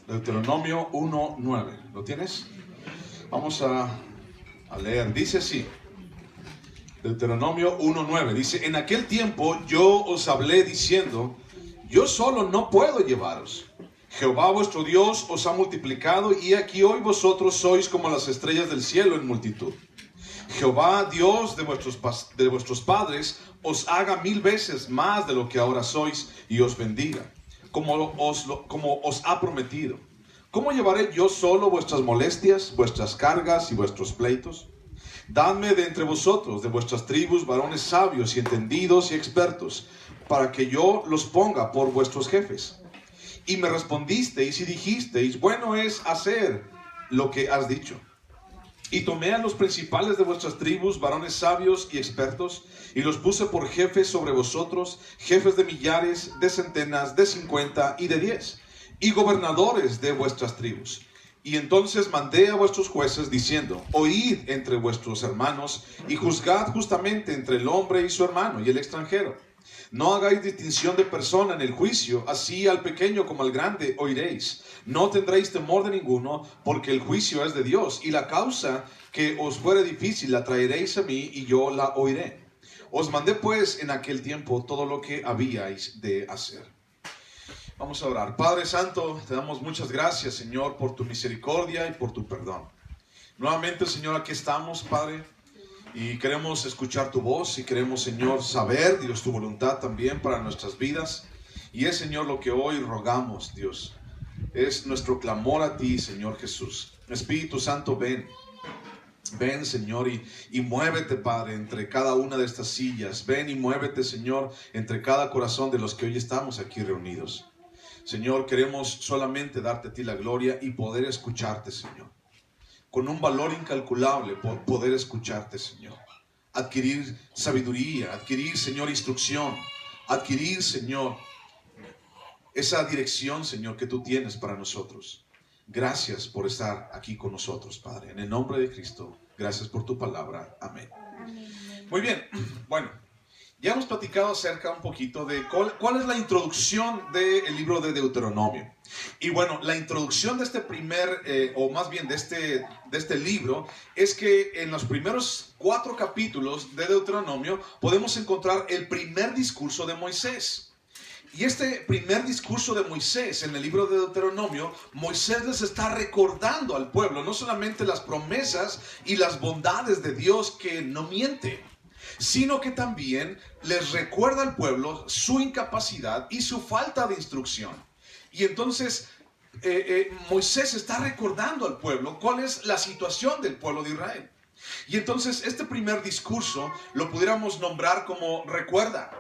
Deuteronomio 1:9. ¿Lo tienes? Vamos a leer. Dice así. Deuteronomio 1:9. Dice: en aquel tiempo yo os hablé diciendo: yo solo no puedo llevaros. Jehová vuestro Dios os ha multiplicado, y aquí hoy vosotros sois como las estrellas del cielo en multitud. Jehová Dios de vuestros padres os haga 1000 veces más de lo que ahora sois, y os bendiga, como os ha prometido. ¿Cómo llevaré yo solo vuestras molestias, vuestras cargas y vuestros pleitos? Dadme de entre vosotros, de vuestras tribus, varones sabios y entendidos y expertos, para que yo los ponga por vuestros jefes. Y me respondisteis y dijisteis: bueno es hacer lo que has dicho. Y tomé a los principales de vuestras tribus, varones sabios y expertos, y los puse por jefes sobre vosotros, jefes de millares, de centenas, de 50 y de 10, y gobernadores de vuestras tribus. Y entonces mandé a vuestros jueces diciendo: oíd entre vuestros hermanos y juzgad justamente entre el hombre y su hermano y el extranjero. No hagáis distinción de persona en el juicio, así al pequeño como al grande oiréis. No tendréis temor de ninguno, porque el juicio es de Dios, y la causa que os fuere difícil la traeréis a mí, y yo la oiré. Os mandé pues en aquel tiempo todo lo que habíais de hacer. Vamos a orar. Padre Santo, te damos muchas gracias, Señor, por tu misericordia y por tu perdón. Nuevamente, Señor, aquí estamos, Padre, y queremos escuchar tu voz, y queremos, Señor, saber, Dios, tu voluntad también para nuestras vidas. Y es, Señor, lo que hoy rogamos, Dios. Es nuestro clamor a ti, Señor Jesús. Espíritu Santo, ven. Ven, Señor, y muévete, Padre, entre cada una de estas sillas. Ven y muévete, Señor, entre cada corazón de los que hoy estamos aquí reunidos. Señor, queremos solamente darte a ti la gloria y poder escucharte, Señor. Con un valor incalculable por poder escucharte, Señor. Adquirir sabiduría, adquirir, Señor, instrucción. Adquirir, Señor, esa dirección, Señor, que tú tienes para nosotros. Gracias por estar aquí con nosotros, Padre. En el nombre de Cristo, gracias por tu palabra. Amén. Muy bien, bueno, ya hemos platicado acerca un poquito de cuál es la introducción del libro de Deuteronomio. Y bueno, la introducción de este o más bien de este libro, es que en los primeros 4 capítulos de Deuteronomio podemos encontrar el primer discurso de Moisés. Y este primer discurso de Moisés en el libro de Deuteronomio, Moisés les está recordando al pueblo no solamente las promesas y las bondades de Dios que no miente, sino que también les recuerda al pueblo su incapacidad y su falta de instrucción. Y entonces Moisés está recordando al pueblo cuál es la situación del pueblo de Israel. Y entonces este primer discurso lo pudiéramos nombrar como recuerda.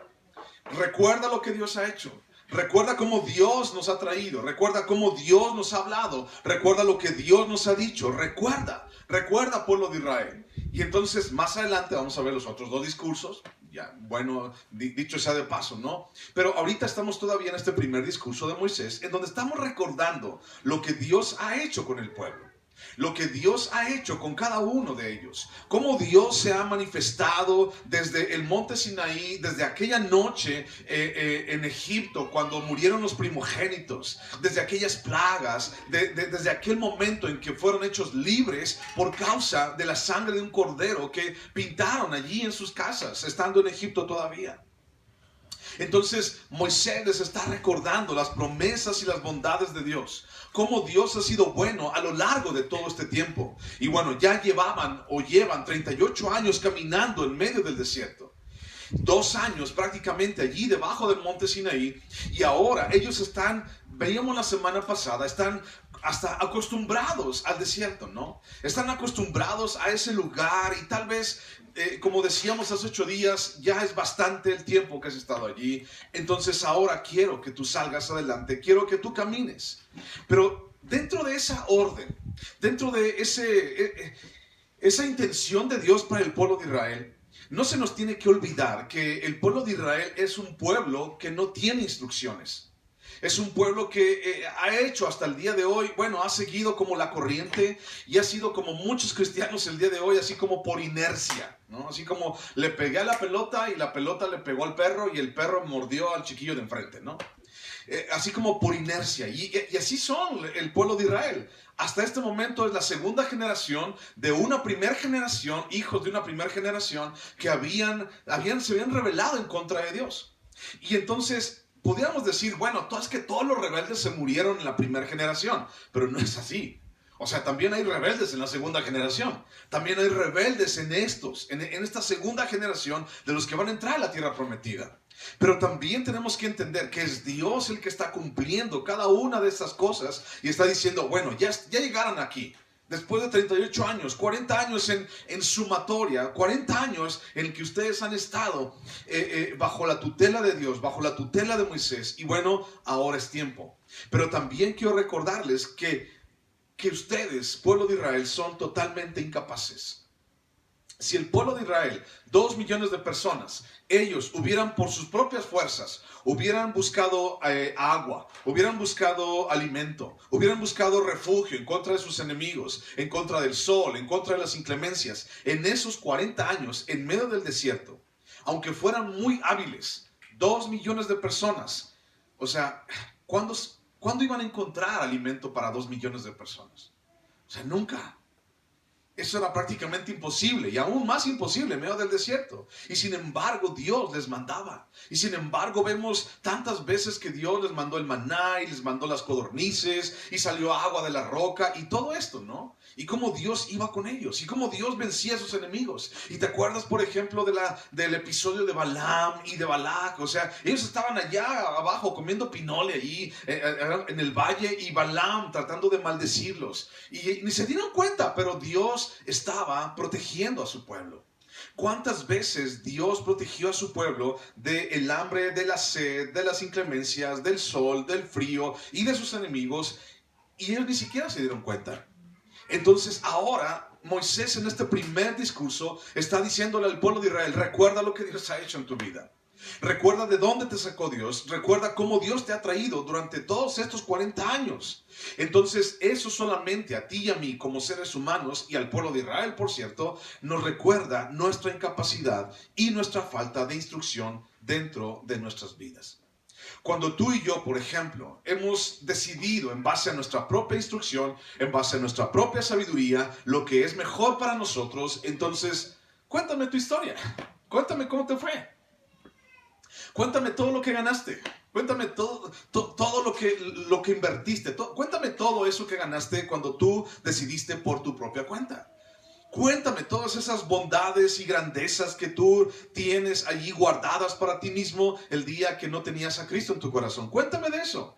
Recuerda lo que Dios ha hecho. Recuerda cómo Dios nos ha traído. Recuerda cómo Dios nos ha hablado. Recuerda lo que Dios nos ha dicho. Recuerda, pueblo de Israel. Y entonces más adelante vamos a ver los otros 2 discursos. Ya, bueno, dicho sea de paso, ¿no? Pero ahorita estamos todavía en este primer discurso de Moisés, en donde estamos recordando lo que Dios ha hecho con el pueblo. Lo que Dios ha hecho con cada uno de ellos. Cómo Dios se ha manifestado desde el monte Sinaí, desde aquella noche en Egipto, cuando murieron los primogénitos, desde aquellas plagas, desde aquel momento en que fueron hechos libres por causa de la sangre de un cordero que pintaron allí en sus casas, estando en Egipto todavía. Entonces Moisés les está recordando las promesas y las bondades de Dios, cómo Dios ha sido bueno a lo largo de todo este tiempo. Y bueno, ya llevan 38 años caminando en medio del desierto. 2 años prácticamente allí debajo del monte Sinaí. Y ahora ellos veíamos la semana pasada, están hasta acostumbrados al desierto, ¿no? Están acostumbrados a ese lugar y tal vez, como decíamos hace 8 días, ya es bastante el tiempo que has estado allí. Entonces ahora quiero que tú salgas adelante, quiero que tú camines. Pero dentro de esa orden, dentro de esa intención de Dios para el pueblo de Israel, no se nos tiene que olvidar que el pueblo de Israel es un pueblo que no tiene instrucciones. Es un pueblo que ha hecho hasta el día de hoy, bueno, ha seguido como la corriente y ha sido como muchos cristianos el día de hoy, así como por inercia, ¿no? Así como le pegué a la pelota y la pelota le pegó al perro y el perro mordió al chiquillo de enfrente, ¿no? así como por inercia. Y así son el pueblo de Israel. Hasta este momento es la segunda generación de una primera generación, hijos de una primera generación que se habían rebelado en contra de Dios. Y entonces podríamos decir, bueno, es que todos los rebeldes se murieron en la primera generación, pero no es así. O sea, también hay rebeldes en la segunda generación. También hay rebeldes en esta segunda generación de los que van a entrar a la tierra prometida. Pero también tenemos que entender que es Dios el que está cumpliendo cada una de estas cosas y está diciendo, bueno, ya llegaron aquí. Después de 38 años, 40 años en sumatoria, 40 años en que ustedes han estado bajo la tutela de Dios, bajo la tutela de Moisés. Y bueno, ahora es tiempo. Pero también quiero recordarles que ustedes, pueblo de Israel, son totalmente incapaces. Si el pueblo de Israel, 2 millones de personas, ellos hubieran por sus propias fuerzas, hubieran buscado agua, hubieran buscado alimento, hubieran buscado refugio en contra de sus enemigos, en contra del sol, en contra de las inclemencias, en esos 40 años, en medio del desierto, aunque fueran muy hábiles, 2 millones de personas, o sea, ¿cuándo iban a encontrar alimento para 2 millones de personas? O sea, nunca. Eso era prácticamente imposible y aún más imposible en medio del desierto. Y sin embargo Dios les mandaba. Y sin embargo vemos tantas veces que Dios les mandó el maná y les mandó las codornices y salió agua de la roca y todo esto, ¿no? Y cómo Dios iba con ellos y cómo Dios vencía a sus enemigos. Y te acuerdas, por ejemplo, del episodio de Balaam y de Balac. O sea, ellos estaban allá abajo comiendo pinole allí en el valle y Balaam tratando de maldecirlos. Y ni se dieron cuenta, pero Dios estaba protegiendo a su pueblo. ¿Cuántas veces Dios protegió a su pueblo del hambre, de la sed, de las inclemencias, del sol, del frío y de sus enemigos? Y ellos ni siquiera se dieron cuenta. Entonces ahora Moisés en este primer discurso está diciéndole al pueblo de Israel, recuerda lo que Dios ha hecho en tu vida. Recuerda de dónde te sacó Dios. Recuerda cómo Dios te ha traído durante todos estos 40 años. Entonces eso solamente a ti y a mí como seres humanos y al pueblo de Israel, por cierto, nos recuerda nuestra incapacidad y nuestra falta de instrucción dentro de nuestras vidas. Cuando tú y yo, por ejemplo, hemos decidido en base a nuestra propia instrucción, en base a nuestra propia sabiduría, lo que es mejor para nosotros, entonces cuéntame tu historia. Cuéntame cómo te fue. Cuéntame todo lo que ganaste. Cuéntame todo lo que invertiste. Cuéntame todo eso que ganaste cuando tú decidiste por tu propia cuenta. Cuéntame todas esas bondades y grandezas que tú tienes allí guardadas para ti mismo el día que no tenías a Cristo en tu corazón. Cuéntame de eso.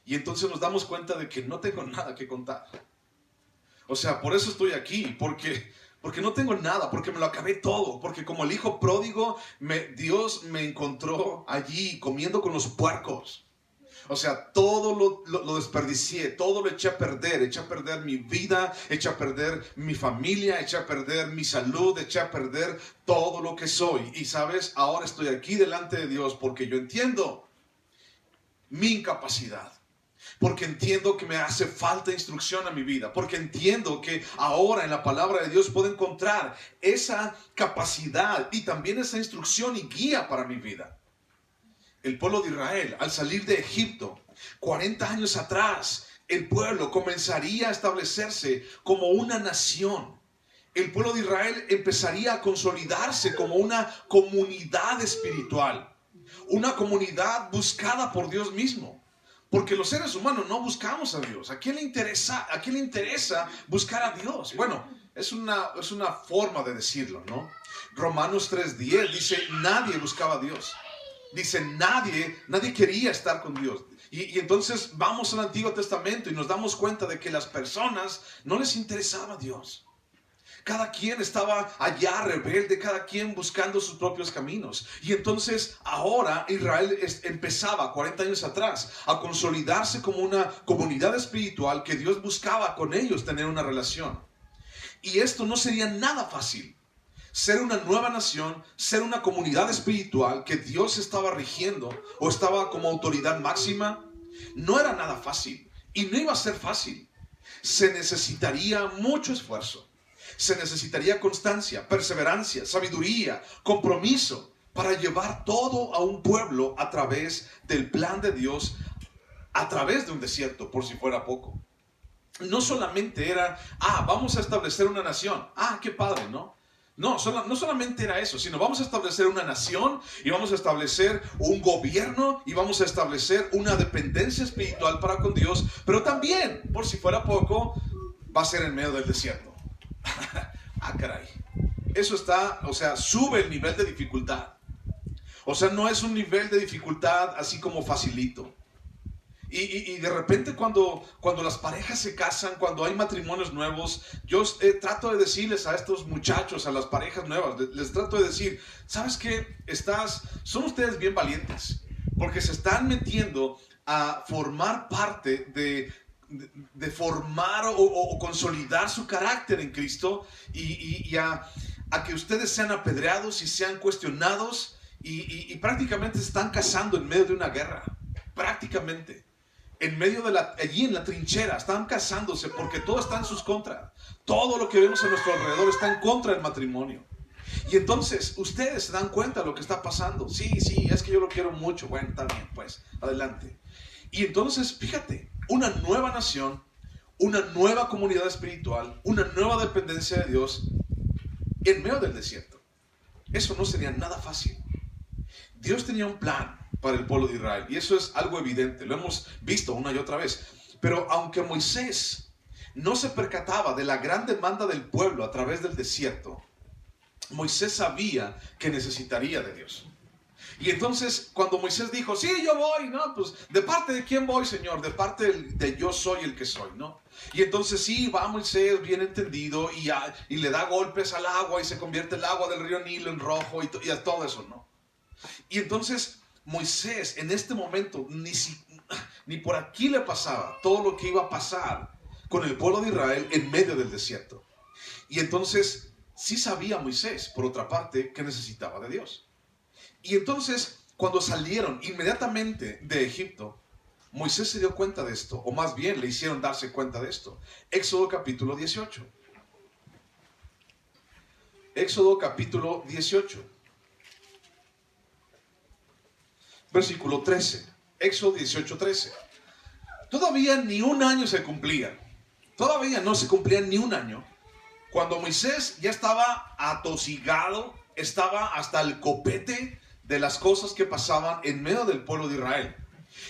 Y entonces nos damos cuenta de que no tengo nada que contar. O sea, por eso estoy aquí, porque no tengo nada, porque me lo acabé todo, porque como el hijo pródigo, Dios me encontró allí comiendo con los puercos. O sea, todo lo desperdicié, todo lo eché a perder mi vida, eché a perder mi familia, eché a perder mi salud, eché a perder todo lo que soy. Y sabes, ahora estoy aquí delante de Dios porque yo entiendo mi incapacidad. Porque entiendo que me hace falta instrucción a mi vida. Porque entiendo que ahora en la palabra de Dios puedo encontrar esa capacidad y también esa instrucción y guía para mi vida. El pueblo de Israel, al salir de Egipto, 40 años atrás, el pueblo comenzaría a establecerse como una nación. El pueblo de Israel empezaría a consolidarse como una comunidad espiritual. Una comunidad buscada por Dios mismo. Porque los seres humanos no buscamos a Dios. ¿A quién le interesa buscar a Dios? Bueno, es una forma de decirlo, ¿no? Romanos 3:10 dice, nadie buscaba a Dios. Dice, nadie quería estar con Dios. Y entonces vamos al Antiguo Testamento y nos damos cuenta de que las personas no les interesaba a Dios. Cada quien estaba allá rebelde, cada quien buscando sus propios caminos. Y entonces ahora Israel empezaba 40 años atrás a consolidarse como una comunidad espiritual que Dios buscaba con ellos tener una relación. Y esto no sería nada fácil. Ser una nueva nación, ser una comunidad espiritual que Dios estaba rigiendo o estaba como autoridad máxima, no era nada fácil y no iba a ser fácil. Se necesitaría mucho esfuerzo, se necesitaría constancia, perseverancia, sabiduría, compromiso para llevar todo a un pueblo a través del plan de Dios a través de un desierto, por si fuera poco. No solamente era, vamos a establecer una nación. Qué padre, ¿no? No solamente era eso, sino vamos a establecer una nación y vamos a establecer un gobierno y vamos a establecer una dependencia espiritual para con Dios, pero también, por si fuera poco, va a ser en medio del desierto. Caray. Eso sube el nivel de dificultad. O sea, no es un nivel de dificultad así como facilito. Y de repente cuando las parejas se casan, cuando hay matrimonios nuevos, yo trato de decirles a estos muchachos, a las parejas nuevas, les trato de decir, ¿sabes qué? Son ustedes bien valientes, porque se están metiendo a formar parte de formar o consolidar su carácter en Cristo y a que ustedes sean apedreados y sean cuestionados y prácticamente se están casando en medio de una guerra, prácticamente. En medio allí en la trinchera, están casándose porque todo está en sus contras. Todo lo que vemos a nuestro alrededor está en contra del matrimonio. Y entonces ustedes se dan cuenta de lo que está pasando. Sí, es que yo lo quiero mucho. Bueno, está bien, pues, adelante. Y entonces, fíjate, una nueva nación, una nueva comunidad espiritual, una nueva dependencia de Dios en medio del desierto. Eso no sería nada fácil. Dios tenía un plan para el pueblo de Israel y eso es algo evidente, lo hemos visto una y otra vez. Pero aunque Moisés no se percataba de la gran demanda del pueblo a través del desierto, Moisés sabía que necesitaría de Dios. Y entonces cuando Moisés dijo, sí, yo voy, ¿no? Pues, ¿de parte de quién voy, Señor? De parte de yo soy el que soy, ¿no? Y entonces sí, va Moisés bien entendido y le da golpes al agua y se convierte el agua del río Nilo en rojo y a todo eso, ¿no? Y entonces Moisés en este momento ni por aquí le pasaba todo lo que iba a pasar con el pueblo de Israel en medio del desierto. Y entonces sí sabía Moisés, por otra parte, que necesitaba de Dios. Y entonces cuando salieron inmediatamente de Egipto, Moisés se dio cuenta de esto, o más bien le hicieron darse cuenta de esto. Éxodo capítulo 18. Éxodo capítulo 18. Versículo 13. Éxodo 18, 13. Todavía ni un año se cumplía. Todavía no se cumplía ni un año. Cuando Moisés ya estaba atosigado, estaba hasta el copete de las cosas que pasaban en medio del pueblo de Israel.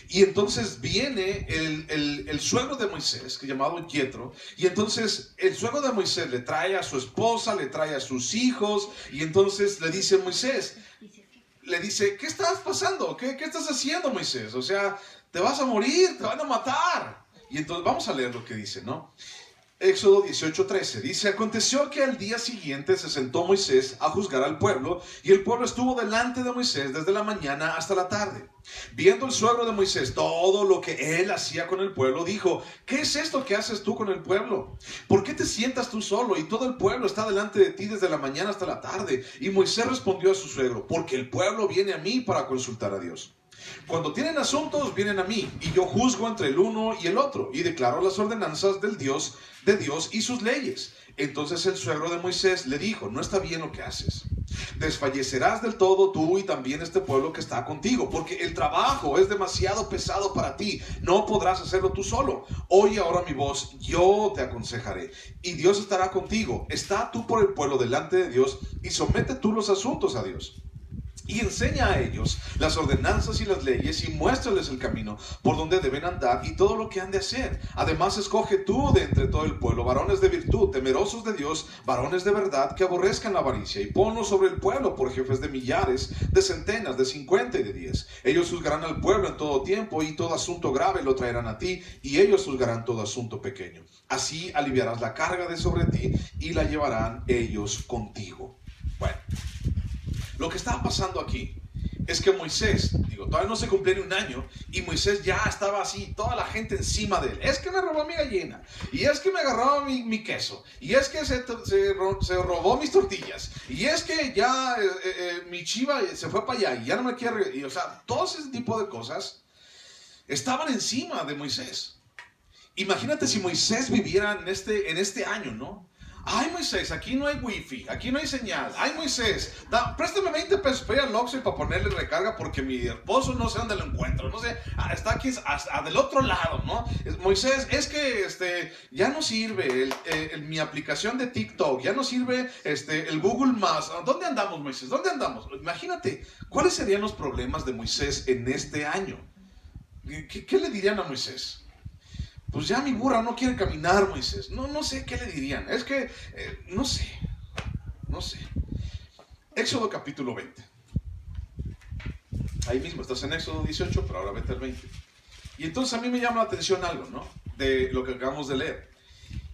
Y entonces viene el suegro de Moisés, que llamado Yetro, y entonces el suegro de Moisés le trae a su esposa, le trae a sus hijos, y entonces le dice Moisés, ¿qué estás pasando? ¿Qué estás haciendo, Moisés? O sea, te vas a morir, te van a matar. Y entonces vamos a leer lo que dice, ¿no? Éxodo 18:13 dice, aconteció que al día siguiente se sentó Moisés a juzgar al pueblo, y el pueblo estuvo delante de Moisés desde la mañana hasta la tarde. Viendo el suegro de Moisés todo lo que él hacía con el pueblo, dijo, ¿qué es esto que haces tú con el pueblo? ¿Por qué te sientas tú solo y todo el pueblo está delante de ti desde la mañana hasta la tarde? Y Moisés respondió a su suegro, porque el pueblo viene a mí para consultar a Dios. Cuando tienen asuntos, vienen a mí, y yo juzgo entre el uno y el otro, y declaro las ordenanzas de Dios y sus leyes. Entonces el suegro de Moisés le dijo, no está bien lo que haces. Desfallecerás del todo tú y también este pueblo que está contigo, porque el trabajo es demasiado pesado para ti. No podrás hacerlo tú solo. Oye ahora mi voz, yo te aconsejaré, y Dios estará contigo. Está tú por el pueblo delante de Dios, y somete tú los asuntos a Dios. Y enseña a ellos las ordenanzas y las leyes y muéstrales el camino por donde deben andar y todo lo que han de hacer. Además, escoge tú de entre todo el pueblo varones de virtud, temerosos de Dios, varones de verdad que aborrezcan la avaricia, y ponlos sobre el pueblo por jefes de millares, de centenas, de 50 y de 10. Ellos juzgarán al pueblo en todo tiempo, y todo asunto grave lo traerán a ti, y ellos juzgarán todo asunto pequeño. Así aliviarás la carga de sobre ti y la llevarán ellos contigo. Bueno, lo que estaba pasando aquí es que Moisés, todavía no se cumplía ni un año, y Moisés ya estaba así, toda la gente encima de él. Es que me robó mi gallina, y es que me agarró mi queso, y es que se robó mis tortillas, y es que ya mi chiva se fue para allá y ya no me quiere. Y, o sea, todo ese tipo de cosas estaban encima de Moisés. Imagínate si Moisés viviera en este año, ¿no? Ay, Moisés, aquí no hay wifi, aquí no hay señal. Ay, Moisés, préstame 20 pesos para ir al Oxxo y para ponerle recarga porque mi esposo no sé dónde lo encuentro. No sé, está aquí del otro lado, ¿no? Moisés, es que ya no sirve mi aplicación de TikTok, ya no sirve el Google Maps. ¿Dónde andamos, Moisés? ¿Dónde andamos? Imagínate, ¿cuáles serían los problemas de Moisés en este año? ¿Qué le dirían a Moisés? Pues ya mi burra no quiere caminar, Moisés. No sé qué le dirían. Es que, no sé. Éxodo capítulo 20. Ahí mismo, estás en Éxodo 18, pero ahora vete al 20. Y entonces a mí me llama la atención algo, ¿no? De lo que acabamos de leer.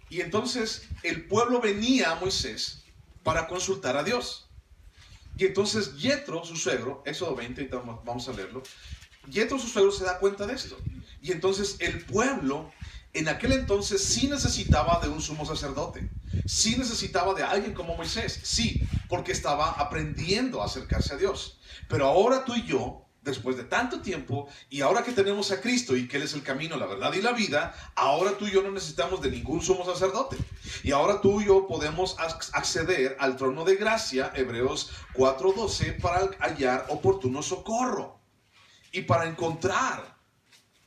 Y entonces el pueblo venía a Moisés para consultar a Dios. Y entonces Yetro, su suegro, Éxodo 20, vamos a leerlo. Yetro, su suegro, se da cuenta de esto. Y entonces el pueblo en aquel entonces sí necesitaba de un sumo sacerdote. Sí necesitaba de alguien como Moisés. Sí, porque estaba aprendiendo a acercarse a Dios. Pero ahora tú y yo, después de tanto tiempo, y ahora que tenemos a Cristo y que Él es el camino, la verdad y la vida, ahora tú y yo no necesitamos de ningún sumo sacerdote. Y ahora tú y yo podemos acceder al trono de gracia, Hebreos 4:12, para hallar oportuno socorro. Y para encontrar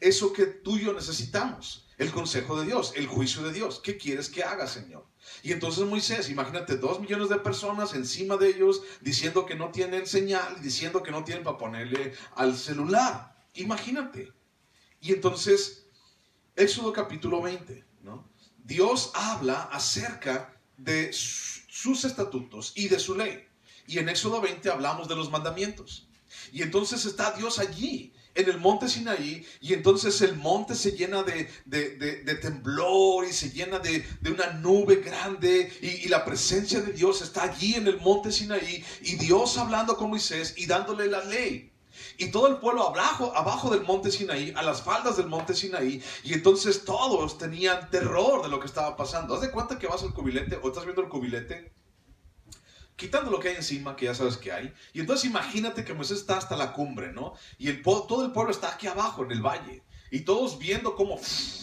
eso que tú y yo necesitamos, el consejo de Dios, el juicio de Dios. ¿Qué quieres que haga, Señor? Y entonces Moisés, imagínate 2 millones de personas encima de ellos diciendo que no tienen señal y diciendo que no tienen para ponerle al celular. Imagínate. Y entonces, Éxodo capítulo 20, ¿no? Dios habla acerca de sus estatutos y de su ley. Y en Éxodo 20 hablamos de los mandamientos. Y entonces está Dios allí en el monte Sinaí, y entonces el monte se llena de temblor y se llena de una nube grande, y la presencia de Dios está allí en el monte Sinaí, y Dios hablando con Moisés y dándole la ley. Y todo el pueblo abajo del monte Sinaí, a las faldas del monte Sinaí, y entonces todos tenían terror de lo que estaba pasando. ¿Haz de cuenta que vas al cubilete o estás viendo el cubilete? Quitando lo que hay encima, que ya sabes que hay. Y entonces imagínate que Moisés está hasta la cumbre, ¿no? Y todo el pueblo está aquí abajo en el valle. Y todos viendo como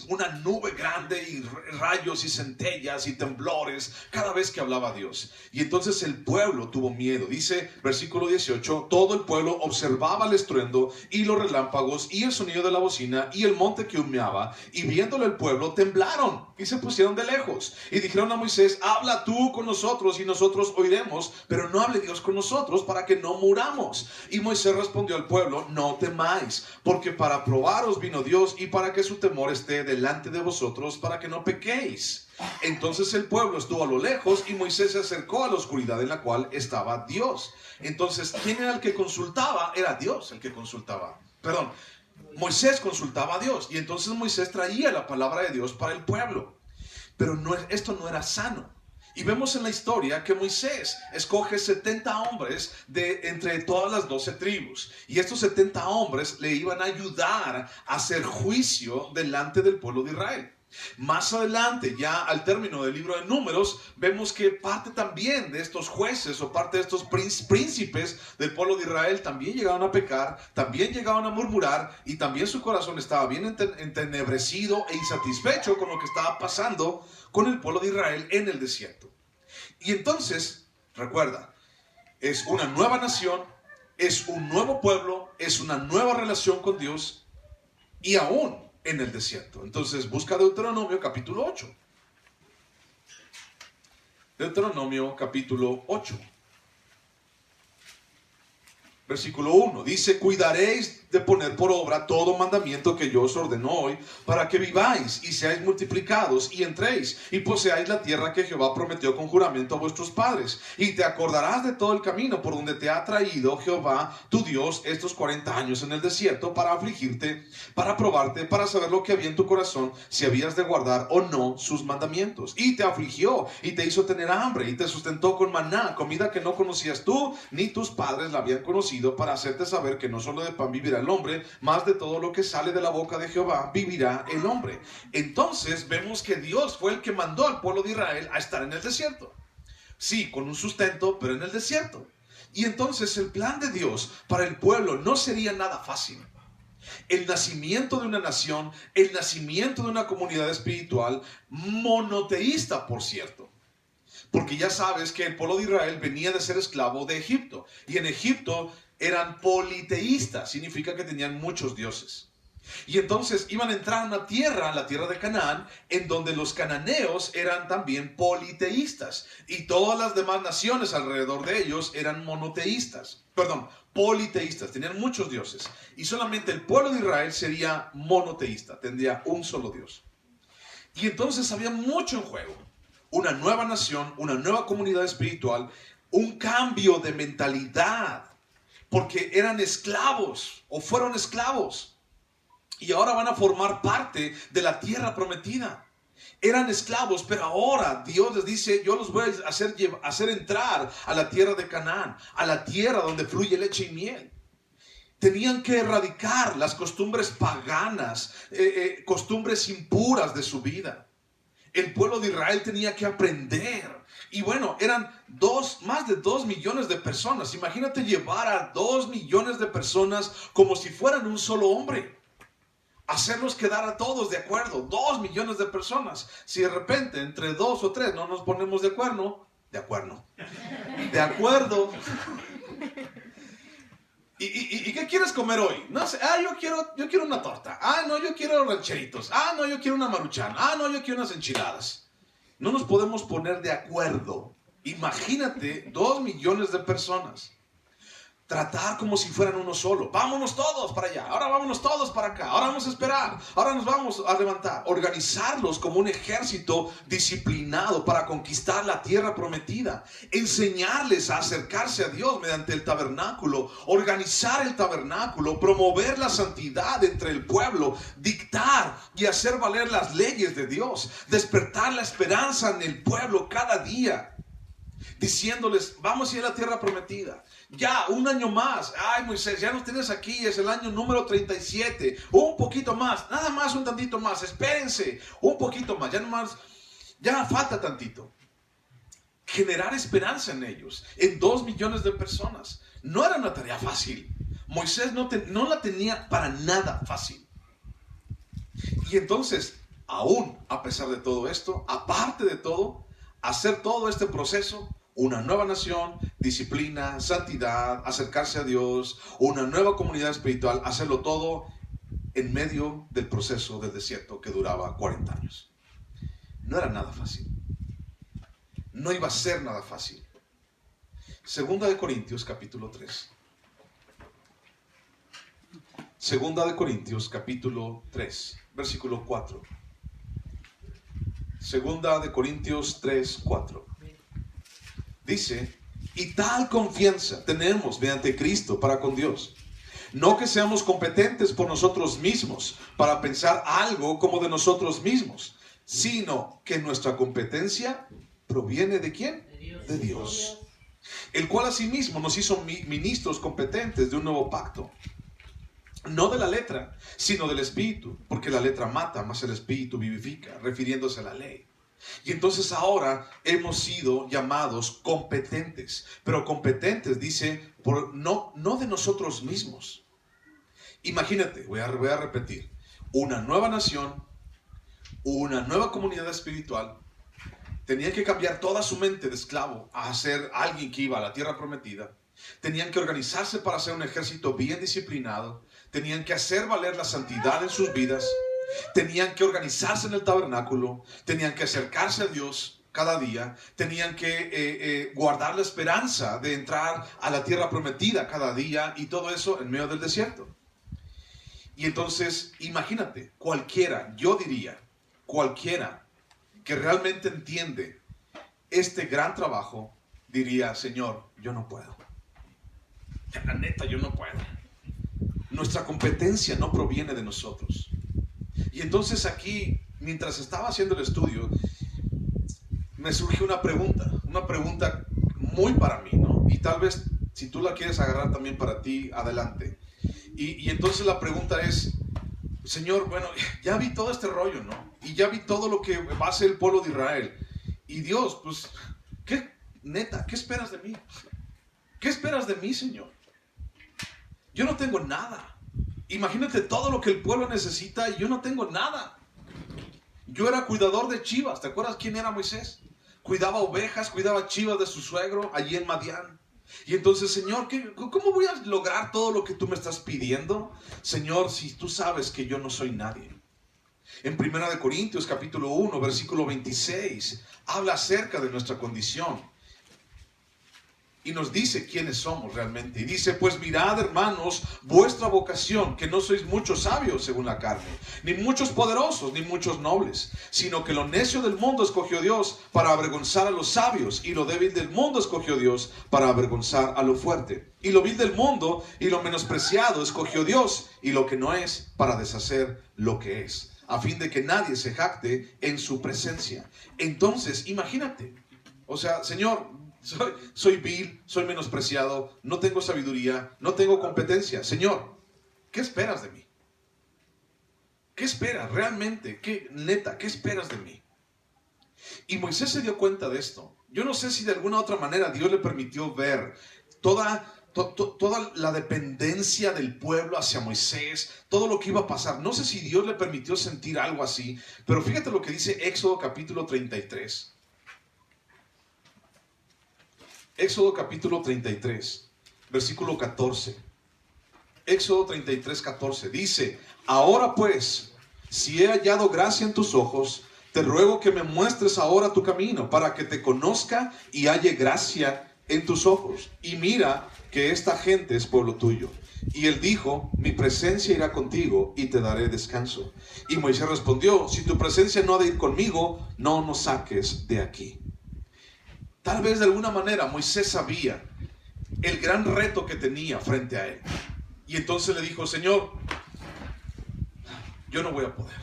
una nube grande y rayos y centellas y temblores cada vez que hablaba Dios. Y entonces el pueblo tuvo miedo. Dice versículo 18, todo el pueblo observaba el estruendo y los relámpagos y el sonido de la bocina y el monte que humeaba. Y viéndolo el pueblo temblaron y se pusieron de lejos. Y dijeron a Moisés, habla tú con nosotros y nosotros oiremos, pero no hable Dios con nosotros para que no muramos. Y Moisés respondió al pueblo, no temáis, porque para probaros vino Dios y para que su temor esté delante de vosotros, para que no pequéis. Entonces el pueblo estuvo a lo lejos y Moisés se acercó a la oscuridad en la cual estaba Dios. Entonces, ¿quién era el que consultaba? Era Dios el que consultaba. Perdón, Moisés consultaba a Dios, y entonces Moisés traía la palabra de Dios para el pueblo. Pero esto no era sano. Y vemos en la historia que Moisés escoge 70 hombres entre todas las 12 tribus. Y estos 70 hombres le iban a ayudar a hacer juicio delante del pueblo de Israel. Más adelante, ya al término del libro de Números, vemos que parte también de estos jueces o parte de estos príncipes del pueblo de Israel también llegaron a pecar, también llegaron a murmurar, y también su corazón estaba bien entenebrecido e insatisfecho con lo que estaba pasando con el pueblo de Israel en el desierto. Y entonces, recuerda, es una nueva nación, es un nuevo pueblo, es una nueva relación con Dios, y aún en el desierto. Entonces busca Deuteronomio capítulo 8. Deuteronomio capítulo 8. Versículo 1, dice, cuidaréis de poner por obra todo mandamiento que yo os ordeno hoy, para que viváis y seáis multiplicados y entréis y poseáis la tierra que Jehová prometió con juramento a vuestros padres. Y te acordarás de todo el camino por donde te ha traído Jehová tu Dios estos 40 años en el desierto, para afligirte, para probarte, para saber lo que había en tu corazón, si habías de guardar o no sus mandamientos. Y te afligió y te hizo tener hambre y te sustentó con maná, comida que no conocías tú ni tus padres la habían conocido, para hacerte saber que no solo de pan vivirá el hombre, más de todo lo que sale de la boca de Jehová vivirá el hombre. Entonces vemos que Dios fue el que mandó al pueblo de Israel a estar en el desierto. Sí, con un sustento, pero en el desierto. Y entonces el plan de Dios para el pueblo no sería nada fácil. El nacimiento de una nación, el nacimiento de una comunidad espiritual monoteísta, por cierto. Porque ya sabes que el pueblo de Israel venía de ser esclavo de Egipto. Y en Egipto eran politeístas, significa que tenían muchos dioses. Y entonces iban a entrar a una tierra, la tierra de Canaán, en donde los cananeos eran también politeístas. Y todas las demás naciones alrededor de ellos eran monoteístas. Perdón, politeístas, tenían muchos dioses. Y solamente el pueblo de Israel sería monoteísta, tendría un solo Dios. Y entonces había mucho en juego. Una nueva nación, una nueva comunidad espiritual, un cambio de mentalidad. Porque eran esclavos o fueron esclavos. Y ahora van a formar parte de la tierra prometida. Eran esclavos, pero ahora Dios les dice, yo los voy a hacer entrar a la tierra de Canaán, a la tierra donde fluye leche y miel. Tenían que erradicar las costumbres paganas, costumbres impuras de su vida. El pueblo de Israel tenía que aprender. Y bueno, eran más de 2 millones de personas. Imagínate llevar a 2 millones de personas como si fueran un solo hombre. Hacerlos quedar a todos de acuerdo, 2 millones de personas. Si de repente entre 2 o 3 no nos ponemos de acuerdo. ¿Y qué quieres comer hoy? No sé, yo quiero una torta. No, yo quiero rancheritos. No, yo quiero una maruchan. No, yo quiero unas enchiladas. No nos podemos poner de acuerdo. Imagínate 2 millones de personas. Tratar como si fueran uno solo. Vámonos todos para allá. Ahora vámonos todos para acá. Ahora vamos a esperar. Ahora nos vamos a levantar. Organizarlos como un ejército disciplinado para conquistar la tierra prometida. Enseñarles a acercarse a Dios mediante el tabernáculo. Organizar el tabernáculo. Promover la santidad entre el pueblo. Dictar y hacer valer las leyes de Dios. Despertar la esperanza en el pueblo cada día. Diciéndoles, vamos a ir a la tierra prometida. Ya, un año más. Moisés, ya nos tienes aquí, es el año número 37. Un poquito más, nada más un tantito más. Espérense, un poquito más. Ya falta tantito. Generar esperanza en ellos, en 2 millones de personas. No era una tarea fácil. Moisés no la tenía para nada fácil. Y entonces, aún a pesar de todo esto, aparte de todo, hacer todo este proceso, una nueva nación, disciplina, santidad, acercarse a Dios, una nueva comunidad espiritual, hacerlo todo en medio del proceso del desierto que duraba 40 años. No era nada fácil. No iba a ser nada fácil. Segunda de Corintios capítulo 3. Segunda de Corintios capítulo 3, versículo 4. Segunda de Corintios 3, 4. Dice, y tal confianza tenemos mediante Cristo para con Dios. No que seamos competentes por nosotros mismos para pensar algo como de nosotros mismos, sino que nuestra competencia proviene ¿de quién? De Dios. El cual asimismo nos hizo ministros competentes de un nuevo pacto. No de la letra, sino del Espíritu, porque la letra mata, mas el Espíritu vivifica, refiriéndose a la ley. Y entonces ahora hemos sido llamados competentes, pero competentes dice no de nosotros mismos. Imagínate, voy a repetir, una nueva nación, una nueva comunidad espiritual, tenían que cambiar toda su mente de esclavo a ser alguien que iba a la tierra prometida. Tenían que organizarse para ser un ejército bien disciplinado. Tenían que hacer valer la santidad en sus vidas. Tenían que organizarse en el tabernáculo. Tenían que acercarse a Dios cada día. Tenían que guardar la esperanza de entrar a la tierra prometida cada día. Y todo eso en medio del desierto. Y entonces, imagínate, yo diría, cualquiera que realmente entiende este gran trabajo, diría, Señor, yo no puedo. La neta, yo no puedo. Nuestra competencia no proviene de nosotros. Y entonces aquí, mientras estaba haciendo el estudio, me surgió una pregunta muy para mí, ¿no? Y tal vez, si tú la quieres agarrar también para ti, adelante. Y entonces la pregunta es, Señor, bueno, ya vi todo este rollo, ¿no? Y ya vi todo lo que va a hacer el pueblo de Israel. Y Dios, pues, ¿qué esperas de mí? ¿Qué esperas de mí, Señor? Yo no tengo nada. Imagínate todo lo que el pueblo necesita y yo no tengo nada. Yo era cuidador de chivas. ¿Te acuerdas quién era Moisés? cuidaba ovejas, cuidaba chivas de su suegro allí en Madián. Y entonces, Señor, ¿cómo voy a lograr todo lo que tú me estás pidiendo? Señor, si tú sabes que yo no soy nadie. En 1 Corintios capítulo 1, versículo 26, habla acerca de nuestra condición. Y nos dice quiénes somos realmente. Y dice, pues mirad, hermanos, vuestra vocación, que no sois muchos sabios según la carne, ni muchos poderosos, ni muchos nobles, sino que lo necio del mundo escogió Dios para avergonzar a los sabios, y lo débil del mundo escogió Dios para avergonzar a lo fuerte. Y lo vil del mundo y lo menospreciado escogió Dios, y lo que no es, para deshacer lo que es, a fin de que nadie se jacte en su presencia. Entonces, imagínate, o sea, Señor, soy vil, soy menospreciado, no tengo sabiduría, no tengo competencia. Señor, ¿qué esperas de mí? ¿Qué esperas realmente? ¿Qué esperas de mí? Y Moisés se dio cuenta de esto. Yo no sé si de alguna otra manera Dios le permitió ver toda la dependencia del pueblo hacia Moisés, todo lo que iba a pasar. No sé si Dios le permitió sentir algo así, pero fíjate lo que dice Éxodo capítulo 33. Éxodo capítulo 33, versículo 14. Éxodo 33, 14. Dice, ahora pues, si he hallado gracia en tus ojos, te ruego que me muestres ahora tu camino, para que te conozca y halle gracia en tus ojos. Y mira que esta gente es pueblo tuyo. Y él dijo, mi presencia irá contigo y te daré descanso. Y Moisés respondió, si tu presencia no ha de ir conmigo, no nos saques de aquí. Tal vez de alguna manera Moisés sabía el gran reto que tenía frente a él. Y entonces le dijo, Señor, yo no voy a poder.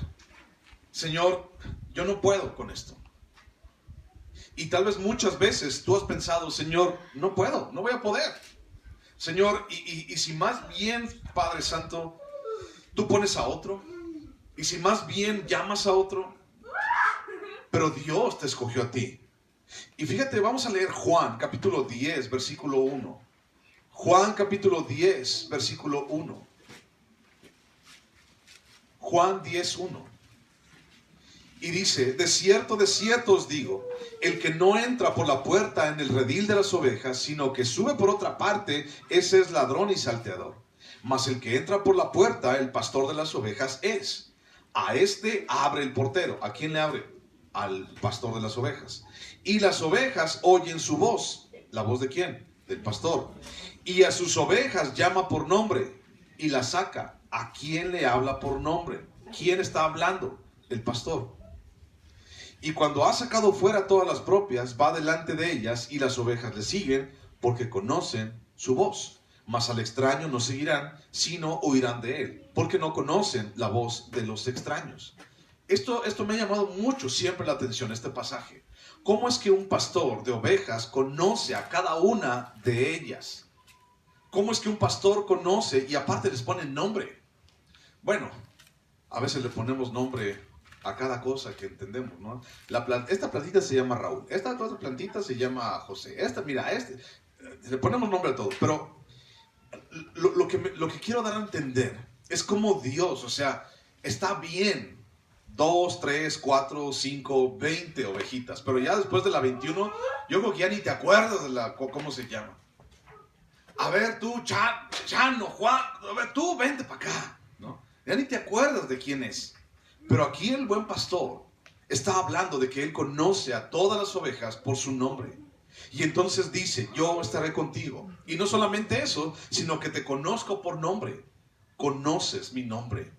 Señor, yo no puedo con esto. Y tal vez muchas veces tú has pensado, Señor, no puedo, no voy a poder. Señor, y si más bien, Padre Santo, tú pones a otro, y si más bien llamas a otro, pero Dios te escogió a ti. Y fíjate, vamos a leer Juan capítulo 10, versículo 1. Juan capítulo 10, versículo 1. Juan 10, 1. Y dice, de cierto os digo, el que no entra por la puerta en el redil de las ovejas, sino que sube por otra parte, ese es ladrón y salteador. Mas el que entra por la puerta, el pastor de las ovejas es. A este abre el portero. ¿A quién le abre? Al pastor de las ovejas. Y las ovejas oyen su voz. ¿La voz de quién? Del pastor. Y a sus ovejas llama por nombre y las saca. ¿A quién le habla por nombre? ¿Quién está hablando? El pastor. Y cuando ha sacado fuera todas las propias, va delante de ellas y las ovejas le siguen porque conocen su voz. Mas al extraño no seguirán, sino oirán de él, porque no conocen la voz de los extraños. Esto me ha llamado mucho siempre la atención, este pasaje. ¿Cómo es que un pastor de ovejas conoce a cada una de ellas? ¿Cómo es que un pastor conoce y aparte les pone nombre? Bueno, a veces le ponemos nombre a cada cosa que entendemos, ¿no? Esta plantita se llama Raúl, esta otra plantita se llama José, le ponemos nombre a todo, pero lo que quiero dar a entender es cómo Dios, o sea, está bien 2, 3, 4, 5, 20 ovejitas, pero ya después de la 21, yo creo que ya ni te acuerdas de cómo se llama. A ver tú, Chano, Juan, a ver tú, vente para acá, ¿no? Ya ni te acuerdas de quién es. Pero aquí el buen pastor está hablando de que él conoce a todas las ovejas por su nombre. Y entonces dice, yo estaré contigo. Y no solamente eso, sino que te conozco por nombre. Conoces mi nombre.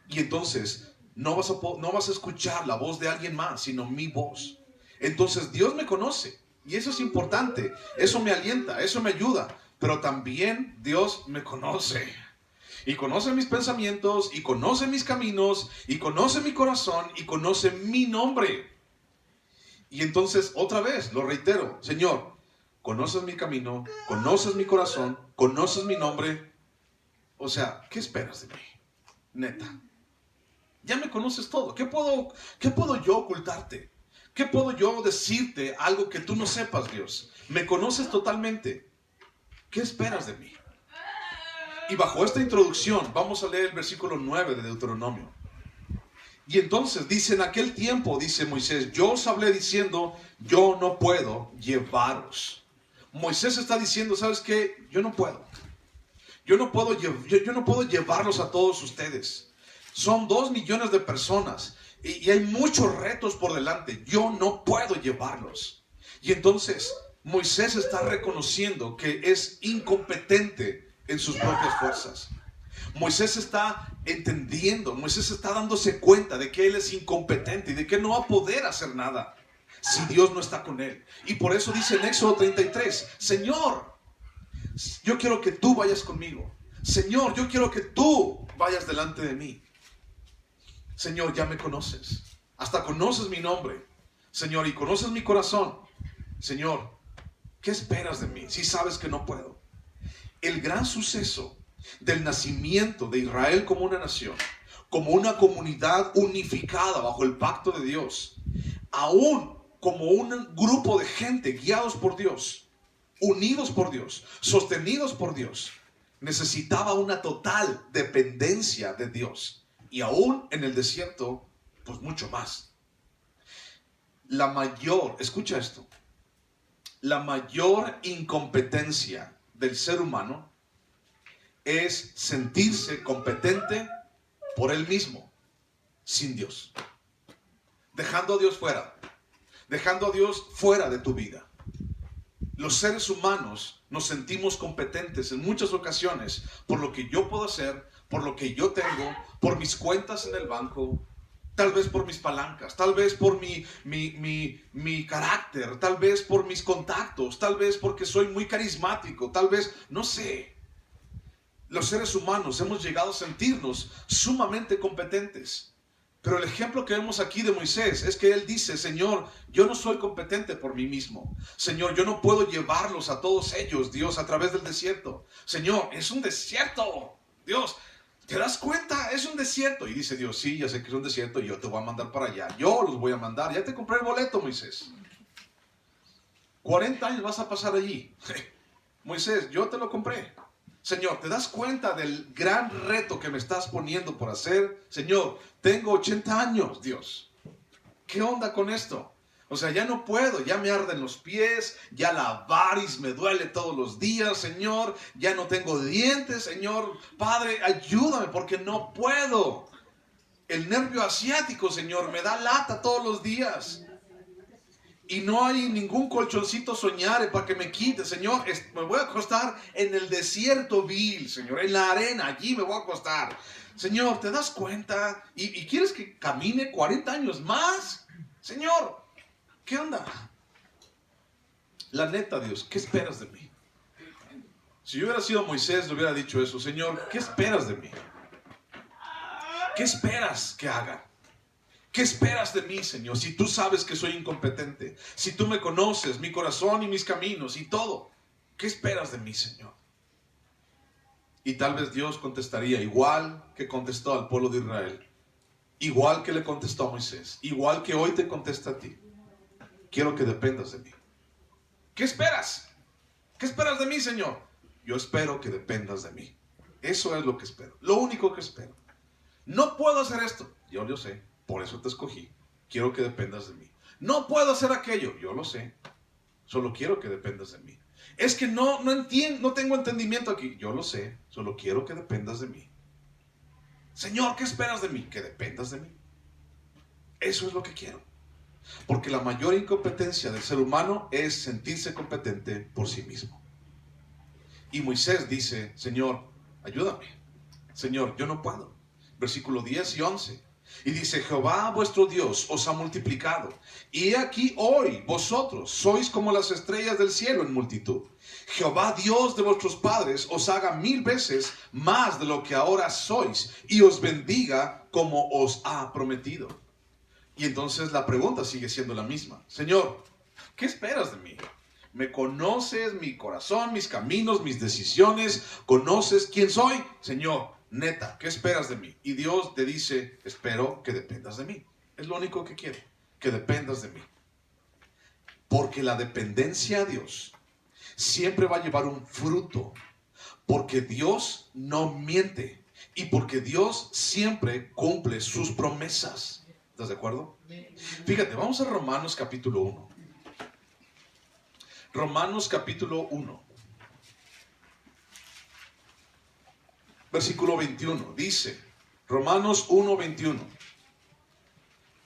Y entonces no vas a escuchar la voz de alguien más, sino mi voz. Entonces Dios me conoce. Y eso es importante. Eso me alienta, eso me ayuda. Pero también Dios me conoce. Y conoce mis pensamientos, y conoce mis caminos, y conoce mi corazón, y conoce mi nombre. Y entonces, otra vez, lo reitero, Señor, conoces mi camino, conoces mi corazón, conoces mi nombre. O sea, ¿qué esperas de mí? Neta. Ya me conoces todo. ¿Qué puedo yo ocultarte? ¿Qué puedo yo decirte algo que tú no sepas, Dios? Me conoces totalmente. ¿Qué esperas de mí? Y bajo esta introducción vamos a leer el versículo 9 de Deuteronomio. Y entonces dice, en aquel tiempo, dice Moisés, yo os hablé diciendo, yo no puedo llevaros. Moisés está diciendo, ¿sabes qué? Yo no puedo. Yo no puedo llevarlos a todos ustedes. Son 2 millones de personas y hay muchos retos por delante. Yo no puedo llevarlos. Y entonces Moisés está reconociendo que es incompetente en sus propias fuerzas. Moisés está entendiendo, Moisés está dándose cuenta de que él es incompetente y de que no va a poder hacer nada si Dios no está con él. Y por eso dice en Éxodo 33, Señor, yo quiero que tú vayas conmigo. Señor, yo quiero que tú vayas delante de mí. Señor, ya me conoces. Hasta conoces mi nombre. Señor, y conoces mi corazón. Señor, ¿qué esperas de mí si sabes que no puedo? El gran suceso del nacimiento de Israel como una nación, como una comunidad unificada bajo el pacto de Dios, aún como un grupo de gente guiados por Dios, unidos por Dios, sostenidos por Dios, necesitaba una total dependencia de Dios. Y aún en el desierto, pues mucho más. Escucha esto, la mayor incompetencia del ser humano es sentirse competente por él mismo, sin Dios. Dejando a Dios fuera de tu vida. Los seres humanos nos sentimos competentes en muchas ocasiones por lo que yo puedo hacer, por lo que yo tengo, por mis cuentas en el banco, tal vez por mis palancas, tal vez por mi carácter, tal vez por mis contactos, tal vez porque soy muy carismático, tal vez, no sé. Los seres humanos hemos llegado a sentirnos sumamente competentes. Pero el ejemplo que vemos aquí de Moisés es que él dice, Señor, yo no soy competente por mí mismo. Señor, yo no puedo llevarlos a todos ellos, Dios, a través del desierto. Señor, es un desierto. Dios, ¿te das cuenta? Es un desierto. Y dice Dios, sí, ya sé que es un desierto y yo te voy a mandar para allá. Yo los voy a mandar. Ya te compré el boleto, Moisés. 40 años vas a pasar allí. Moisés, yo te lo compré. Señor, ¿te das cuenta del gran reto que me estás poniendo por hacer? Señor, tengo 80 años, Dios. ¿Qué onda con esto? O sea, ya no puedo, ya me arden los pies, ya la varis me duele todos los días, Señor. Ya no tengo dientes, Señor. Padre, ayúdame porque no puedo. El nervio asiático, Señor, me da lata todos los días. Y no hay ningún colchoncito soñare para que me quite, Señor. Me voy a acostar en el desierto vil, Señor, en la arena, allí me voy a acostar. Señor, ¿te das cuenta? ¿Y quieres que camine 40 años más? Señor, ¿qué onda? La neta, Dios, ¿qué esperas de mí? Si yo hubiera sido Moisés, le hubiera dicho eso. Señor, ¿qué esperas de mí? ¿Qué esperas que haga? ¿Qué esperas de mí, Señor? Si tú sabes que soy incompetente, si tú me conoces, mi corazón y mis caminos y todo, ¿qué esperas de mí, Señor? Y tal vez Dios contestaría igual que contestó al pueblo de Israel, igual que le contestó a Moisés, igual que hoy te contesta a ti. Quiero que dependas de mí. ¿Qué esperas? ¿Qué esperas de mí, Señor? Yo espero que dependas de mí. Eso es lo que espero, lo único que espero. No puedo hacer esto, yo lo sé. Por eso te escogí. Quiero que dependas de mí. No puedo hacer aquello. Yo lo sé. Solo quiero que dependas de mí. Es que no entiendo, no tengo entendimiento aquí. Yo lo sé. Solo quiero que dependas de mí. Señor, ¿qué esperas de mí? Que dependas de mí. Eso es lo que quiero. Porque la mayor incompetencia del ser humano es sentirse competente por sí mismo. Y Moisés dice, Señor, ayúdame. Señor, yo no puedo. Versículo 10 y 11. Y dice, Jehová vuestro Dios os ha multiplicado. Y he aquí hoy vosotros sois como las estrellas del cielo en multitud. Jehová Dios de vuestros padres os haga 1000 veces más de lo que ahora sois y os bendiga como os ha prometido. Y entonces la pregunta sigue siendo la misma. Señor, ¿qué esperas de mí? Me conoces mi corazón, mis caminos, mis decisiones. ¿Conoces quién soy? Señor, neta, ¿qué esperas de mí? Y Dios te dice, espero que dependas de mí. Es lo único que quiero, que dependas de mí. Porque la dependencia a Dios siempre va a llevar un fruto. Porque Dios no miente. Y porque Dios siempre cumple sus promesas. ¿Estás de acuerdo? Fíjate, vamos a Romanos capítulo 1. Romanos capítulo 1. Versículo 21. Dice, Romanos 1, 21.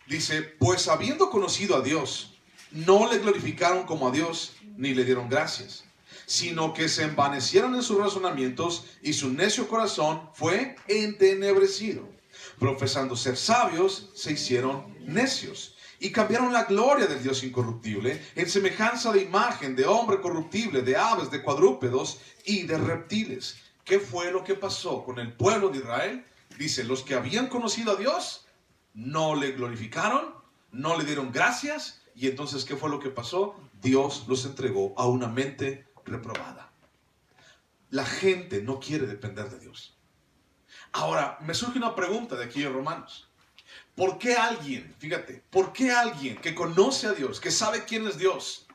Dice, pues habiendo conocido a Dios, no le glorificaron como a Dios, ni le dieron gracias, sino que se envanecieron en sus razonamientos y su necio corazón fue entenebrecido. Profesando ser sabios, se hicieron necios y cambiaron la gloria del Dios incorruptible en semejanza de imagen de hombre corruptible, de aves, de cuadrúpedos y de reptiles. ¿Qué fue lo que pasó con el pueblo de Israel? Dice, los que habían conocido a Dios no le glorificaron, no le dieron gracias. Y entonces, ¿qué fue lo que pasó? Dios los entregó a una mente reprobada. La gente no quiere depender de Dios. Ahora, me surge una pregunta de aquí en Romanos. ¿Por qué alguien, fíjate, por qué alguien que conoce a Dios, que sabe quién es Dios,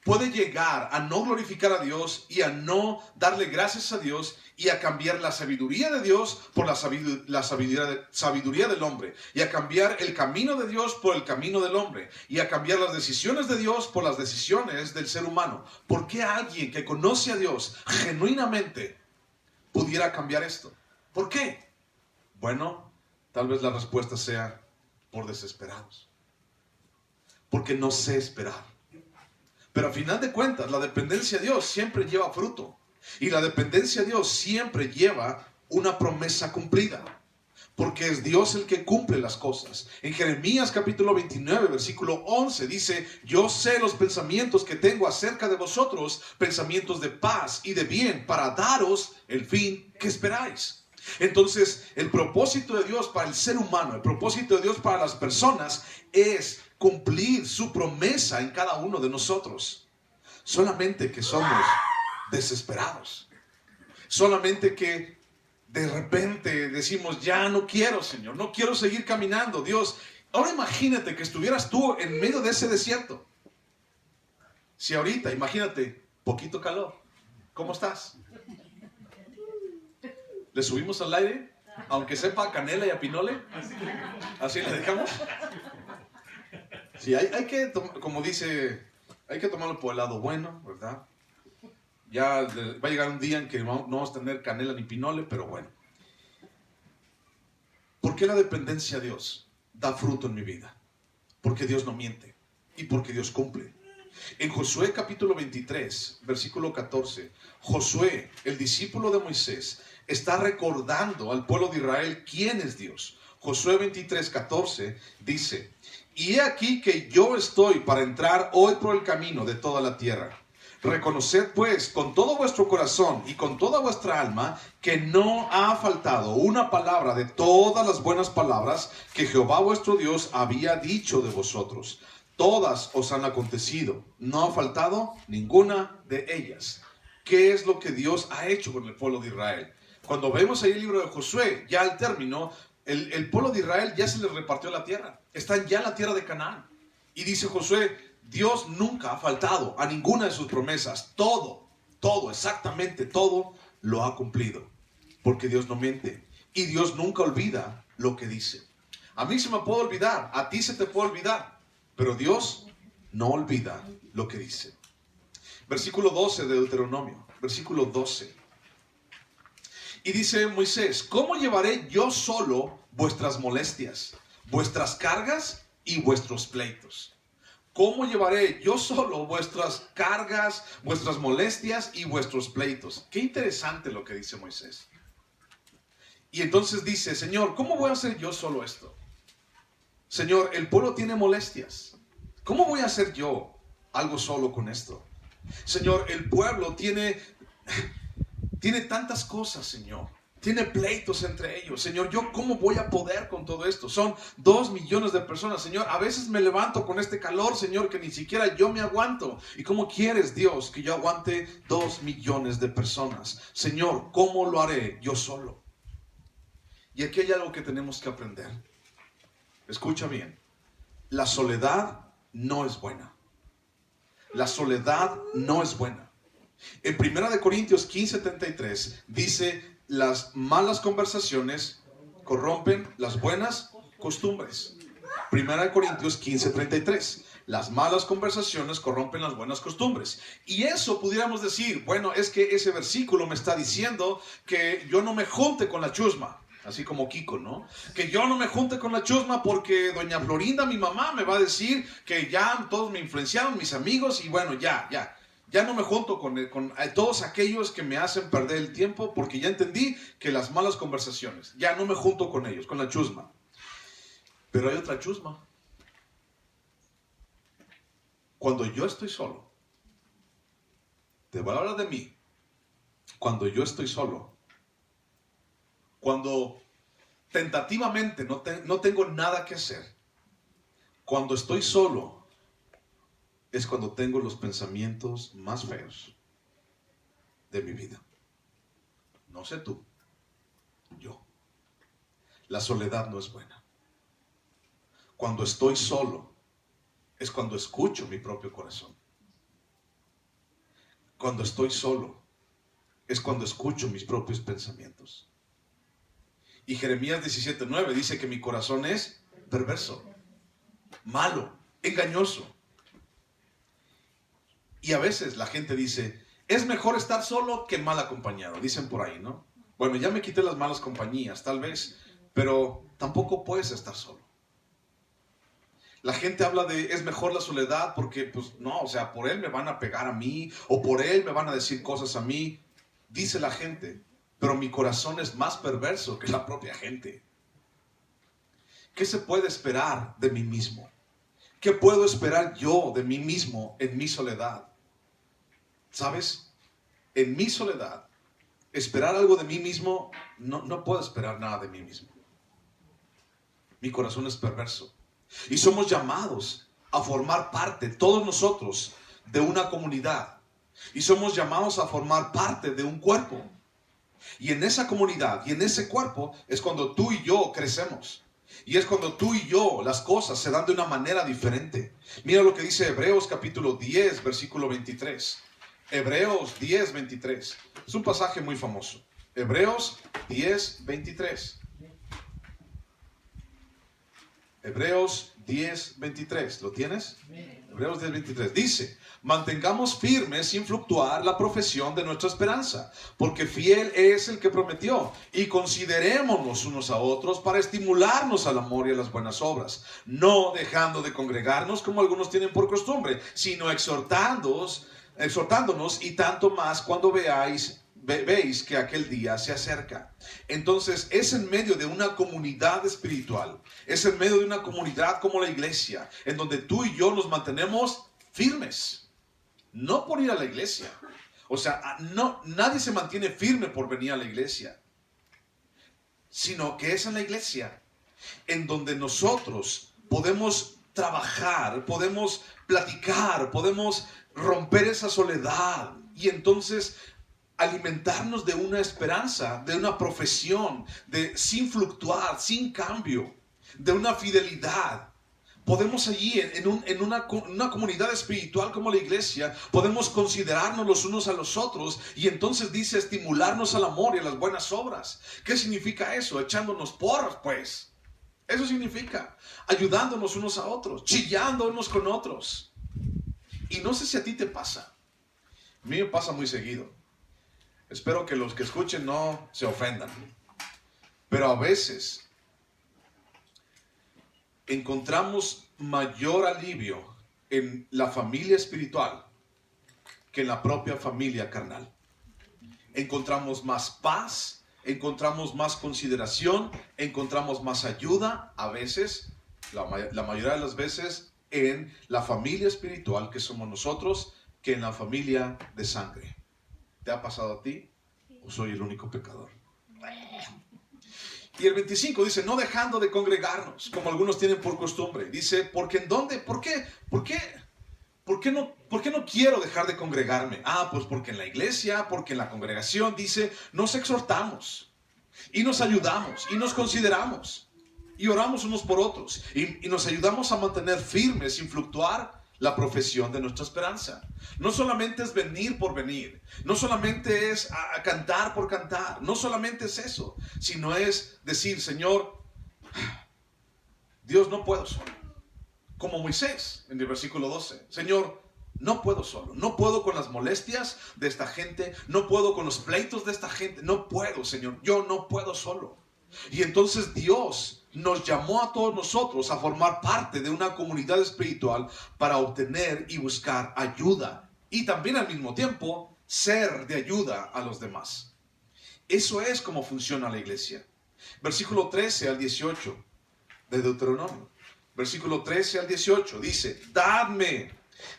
puede llegar a no glorificar a Dios y a no darle gracias a Dios y a cambiar la sabiduría de Dios por la sabiduría del hombre, y a cambiar el camino de Dios por el camino del hombre, y a cambiar las decisiones de Dios por las decisiones del ser humano? ¿Por qué alguien que conoce a Dios genuinamente pudiera cambiar esto? ¿Por qué? Bueno, tal vez la respuesta sea por desesperados, porque no sé esperar. Pero a final de cuentas, la dependencia a Dios siempre lleva fruto. Y la dependencia a Dios siempre lleva una promesa cumplida. Porque es Dios el que cumple las cosas. En Jeremías capítulo 29, versículo 11 dice, yo sé los pensamientos que tengo acerca de vosotros, pensamientos de paz y de bien, para daros el fin que esperáis. Entonces, el propósito de Dios para el ser humano, el propósito de Dios para las personas es cumplir su promesa en cada uno de nosotros. Solamente que somos desesperados. Solamente que de repente decimos, ya no quiero, Señor, no quiero seguir caminando, Dios. Ahora imagínate que estuvieras tú en medio de ese desierto. Si ahorita, imagínate, poquito calor, ¿cómo estás? ¿Le subimos al aire? Aunque sepa a canela y a pinole. ¿Así le dejamos? Sí, hay que, como dice, hay que tomarlo por el lado bueno, ¿verdad? Ya va a llegar un día en que no vamos a tener canela ni pinole, pero bueno. ¿Por qué la dependencia a Dios da fruto en mi vida? Porque Dios no miente y porque Dios cumple. En Josué capítulo 23, versículo 14, Josué, el discípulo de Moisés, está recordando al pueblo de Israel quién es Dios. Josué 23, 14 dice, y he aquí que yo estoy para entrar hoy por el camino de toda la tierra. Reconoced pues con todo vuestro corazón y con toda vuestra alma que no ha faltado una palabra de todas las buenas palabras que Jehová vuestro Dios había dicho de vosotros. Todas os han acontecido, no ha faltado ninguna de ellas. ¿Qué es lo que Dios ha hecho con el pueblo de Israel? Cuando vemos ahí el libro de Josué, ya al término, el pueblo de Israel ya se les repartió la tierra. Están ya en la tierra de Canaán. Y dice Josué, Dios nunca ha faltado a ninguna de sus promesas. Todo, exactamente todo lo ha cumplido. Porque Dios no miente. Y Dios nunca olvida lo que dice. A mí se me puede olvidar, a ti se te puede olvidar. Pero Dios no olvida lo que dice. Versículo 12 de Deuteronomio. Versículo 12. Y dice Moisés, ¿cómo llevaré yo solo vuestras molestias, vuestras cargas y vuestros pleitos? ¿Cómo llevaré yo solo vuestras cargas, vuestras molestias y vuestros pleitos? Qué interesante lo que dice Moisés. Y entonces dice, Señor, ¿cómo voy a hacer yo solo esto? Señor, el pueblo tiene molestias. ¿Cómo voy a hacer yo algo solo con esto? Señor, el pueblo tiene tantas cosas, Señor. Tiene pleitos entre ellos. Señor, ¿yo cómo voy a poder con todo esto? Son 2 millones de personas, Señor. A veces me levanto con este calor, Señor, que ni siquiera yo me aguanto. ¿Y cómo quieres, Dios, que yo aguante 2 millones de personas? Señor, ¿cómo lo haré yo solo? Y aquí hay algo que tenemos que aprender. Escucha bien. La soledad no es buena. La soledad no es buena. En 1 Corintios 15:73 dice, las malas conversaciones corrompen las buenas costumbres. 1 Corintios 15:33. Las malas conversaciones corrompen las buenas costumbres. Y eso pudiéramos decir, bueno, es que ese versículo me está diciendo que yo no me junte con la chusma. Así como Kiko, ¿no? Que yo no me junte con la chusma porque doña Florinda, mi mamá, me va a decir que ya todos me influenciaron, mis amigos, y bueno, ya no me junto con todos aquellos que me hacen perder el tiempo, porque ya entendí que las malas conversaciones, ya no me junto con ellos, con la chusma. Pero hay otra chusma. Cuando yo estoy solo, te voy a hablar de mí. Cuando yo estoy solo, cuando tentativamente no tengo nada que hacer, cuando estoy solo, es cuando tengo los pensamientos más feos de mi vida. No sé tú, yo. La soledad no es buena. Cuando estoy solo, es cuando escucho mi propio corazón. Cuando estoy solo, es cuando escucho mis propios pensamientos. Y Jeremías 17:9 dice que mi corazón es perverso, malo, engañoso. Y a veces la gente dice, es mejor estar solo que mal acompañado. Dicen por ahí, ¿no? Bueno, ya me quité las malas compañías, tal vez, pero tampoco puedes estar solo. La gente habla de, es mejor la soledad porque, pues, no, o sea, por él me van a pegar a mí, o por él me van a decir cosas a mí. Dice la gente, pero mi corazón es más perverso que la propia gente. ¿Qué se puede esperar de mí mismo? ¿Qué puedo esperar yo de mí mismo en mi soledad? ¿Sabes? En mi soledad, esperar algo de mí mismo, no puedo esperar nada de mí mismo. Mi corazón es perverso. Y somos llamados a formar parte, todos nosotros, de una comunidad. Y somos llamados a formar parte de un cuerpo. Y en esa comunidad y en ese cuerpo es cuando tú y yo crecemos. Y es cuando tú y yo las cosas se dan de una manera diferente. Mira lo que dice Hebreos capítulo 10, versículo 23. Hebreos 10, 23. Es un pasaje muy famoso. Hebreos 10, 23. Hebreos 10, 23. ¿Lo tienes? Hebreos 10, 23. Dice, mantengamos firmes sin fluctuar la profesión de nuestra esperanza, porque fiel es el que prometió. Y considerémonos unos a otros para estimularnos al amor y a las buenas obras, no dejando de congregarnos como algunos tienen por costumbre, sino exhortándonos y tanto más cuando veis que aquel día se acerca. Entonces es en medio de una comunidad espiritual, es en medio de una comunidad como la iglesia, en donde tú y yo nos mantenemos firmes, no por ir a la iglesia. O sea, nadie se mantiene firme por venir a la iglesia, sino que es en la iglesia en donde nosotros podemos trabajar, podemos platicar, podemos romper esa soledad y entonces alimentarnos de una esperanza, de una profesión, de sin fluctuar, sin cambio, de una fidelidad. Podemos allí en una comunidad espiritual como la iglesia, podemos considerarnos los unos a los otros y entonces dice estimularnos al amor y a las buenas obras. ¿Qué significa eso? Echándonos porras, pues. Eso significa ayudándonos unos a otros, chillando unos con otros. Y no sé si a ti te pasa. A mí me pasa muy seguido. Espero que los que escuchen no se ofendan. Pero a veces encontramos mayor alivio en la familia espiritual que en la propia familia carnal. Encontramos más paz, encontramos más consideración, encontramos más ayuda, a veces, la mayoría de las veces, en la familia espiritual que somos nosotros, que en la familia de sangre. ¿Te ha pasado a ti? ¿O soy el único pecador? Y el 25 dice, no dejando de congregarnos, como algunos tienen por costumbre. Dice, ¿porque en dónde? ¿Por qué? ¿Por qué no quiero dejar de congregarme? Ah, pues porque en la iglesia, porque en la congregación, dice, nos exhortamos, y nos ayudamos, y nos consideramos, y oramos unos por otros, y nos ayudamos a mantener firmes sin fluctuar la profesión de nuestra esperanza. No solamente es venir por venir, no solamente es a cantar por cantar, no solamente es eso, sino es decir, Señor, Dios, no puedo solo. Como Moisés en el versículo 12. Señor, no puedo solo. No puedo con las molestias de esta gente. No puedo con los pleitos de esta gente. No puedo, Señor. Yo no puedo solo. Y entonces Dios nos llamó a todos nosotros a formar parte de una comunidad espiritual para obtener y buscar ayuda. Y también al mismo tiempo ser de ayuda a los demás. Eso es como funciona la iglesia. Versículo 13 al 18 de Deuteronomio. Versículo 13 al 18 dice: dadme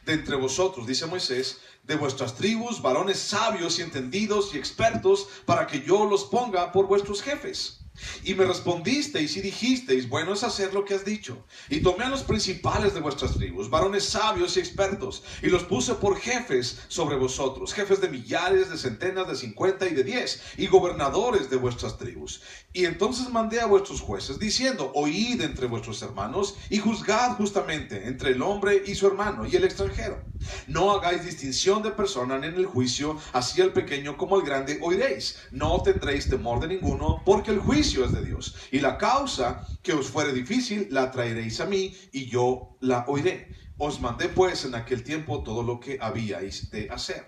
de entre vosotros, dice Moisés, de vuestras tribus, varones sabios y entendidos y expertos, para que yo los ponga por vuestros jefes. Y me respondisteis y dijisteis: bueno es hacer lo que has dicho. Y tomé a los principales de vuestras tribus, varones sabios y expertos, y los puse por jefes sobre vosotros, jefes de millares, de centenas, de 50 y de 10, y gobernadores de vuestras tribus. Y entonces mandé a vuestros jueces, diciendo: oíd entre vuestros hermanos, y juzgad justamente entre el hombre y su hermano, y el extranjero. No hagáis distinción de persona en el juicio, así el pequeño como el grande oiréis. No tendréis temor de ninguno, porque el juicio es de Dios, y la causa que os fuere difícil la traeréis a mí, y yo la oiré. Os mandé pues en aquel tiempo todo lo que habíais de hacer.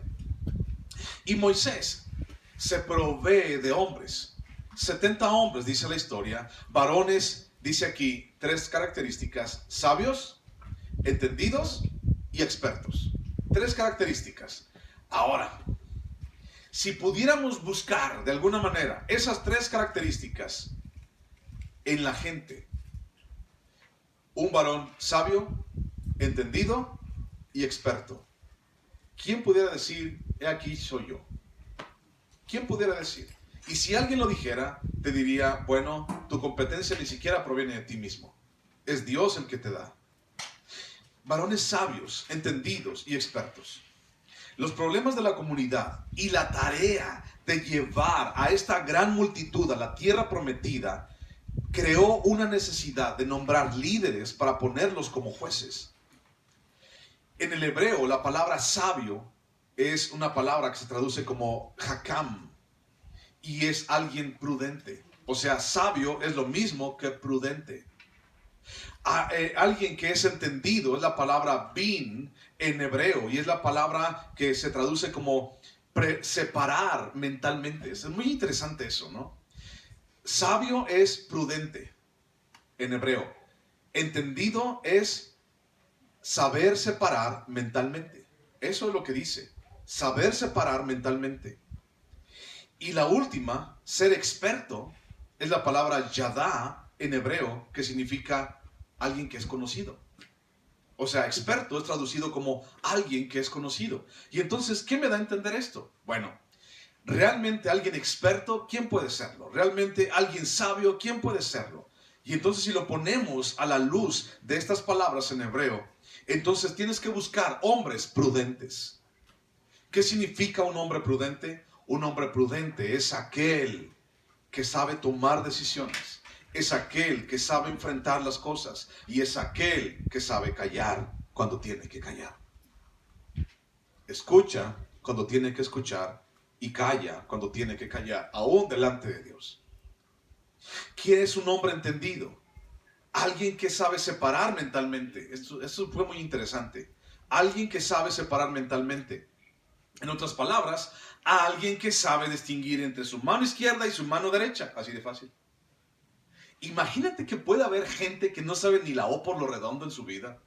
Y Moisés se provee de hombres, 70 hombres, dice la historia, varones, dice aquí, 3 características: sabios, entendidos y expertos. 3 características. Ahora, si pudiéramos buscar de alguna manera esas 3 características en la gente: un varón sabio, entendido y experto, ¿quién pudiera decir: he aquí soy yo? ¿Quién pudiera decir? Y si alguien lo dijera, te diría: bueno, tu competencia ni siquiera proviene de ti mismo, es Dios el que te da. Varones sabios, entendidos y expertos. Los problemas de la comunidad y la tarea de llevar a esta gran multitud a la tierra prometida creó una necesidad de nombrar líderes para ponerlos como jueces. En el hebreo, la palabra sabio es una palabra que se traduce como hakam, y es alguien prudente. O sea, sabio es lo mismo que prudente. Alguien que es entendido es la palabra bin en hebreo, y es la palabra que se traduce como separar mentalmente. Es muy interesante eso, ¿no? Sabio es prudente en hebreo. Entendido es saber separar mentalmente. Eso es lo que dice, saber separar mentalmente. Y la última, ser experto, es la palabra yadá en hebreo, que significa alguien que es conocido. O sea, experto es traducido como alguien que es conocido. Y entonces, ¿qué me da a entender esto? Bueno, realmente alguien experto, ¿quién puede serlo? Realmente alguien sabio, ¿quién puede serlo? Y entonces, si lo ponemos a la luz de estas palabras en hebreo, entonces tienes que buscar hombres prudentes. ¿Qué significa un hombre prudente? Un hombre prudente es aquel que sabe tomar decisiones. Es aquel que sabe enfrentar las cosas, y es aquel que sabe callar cuando tiene que callar. Escucha cuando tiene que escuchar y calla cuando tiene que callar, aún delante de Dios. ¿Quién es un hombre entendido? Alguien que sabe separar mentalmente. Esto fue muy interesante. Alguien que sabe separar mentalmente. En otras palabras, alguien que sabe distinguir entre su mano izquierda y su mano derecha. Así de fácil. Imagínate que puede haber gente que no sabe ni la O por lo redondo en su vida.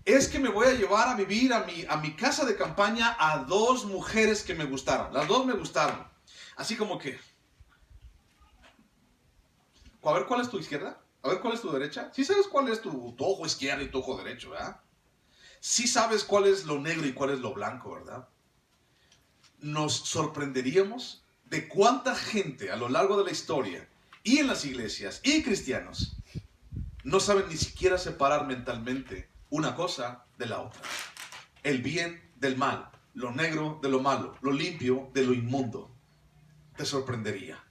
Es que me voy a llevar a vivir a mi casa de campaña a 2 mujeres que me gustaron. Las 2 me gustaron. Así como que, a ver, ¿cuál es tu izquierda? A ver, ¿cuál es tu derecha? Sí sabes cuál es tu ojo izquierdo y tu ojo derecho, ¿verdad? Sí sabes cuál es lo negro y cuál es lo blanco, ¿verdad? Nos sorprenderíamos de cuánta gente a lo largo de la historia, y en las iglesias, y cristianos, no saben ni siquiera separar mentalmente una cosa de la otra. El bien del mal, lo negro de lo malo, lo limpio de lo inmundo. Te sorprendería.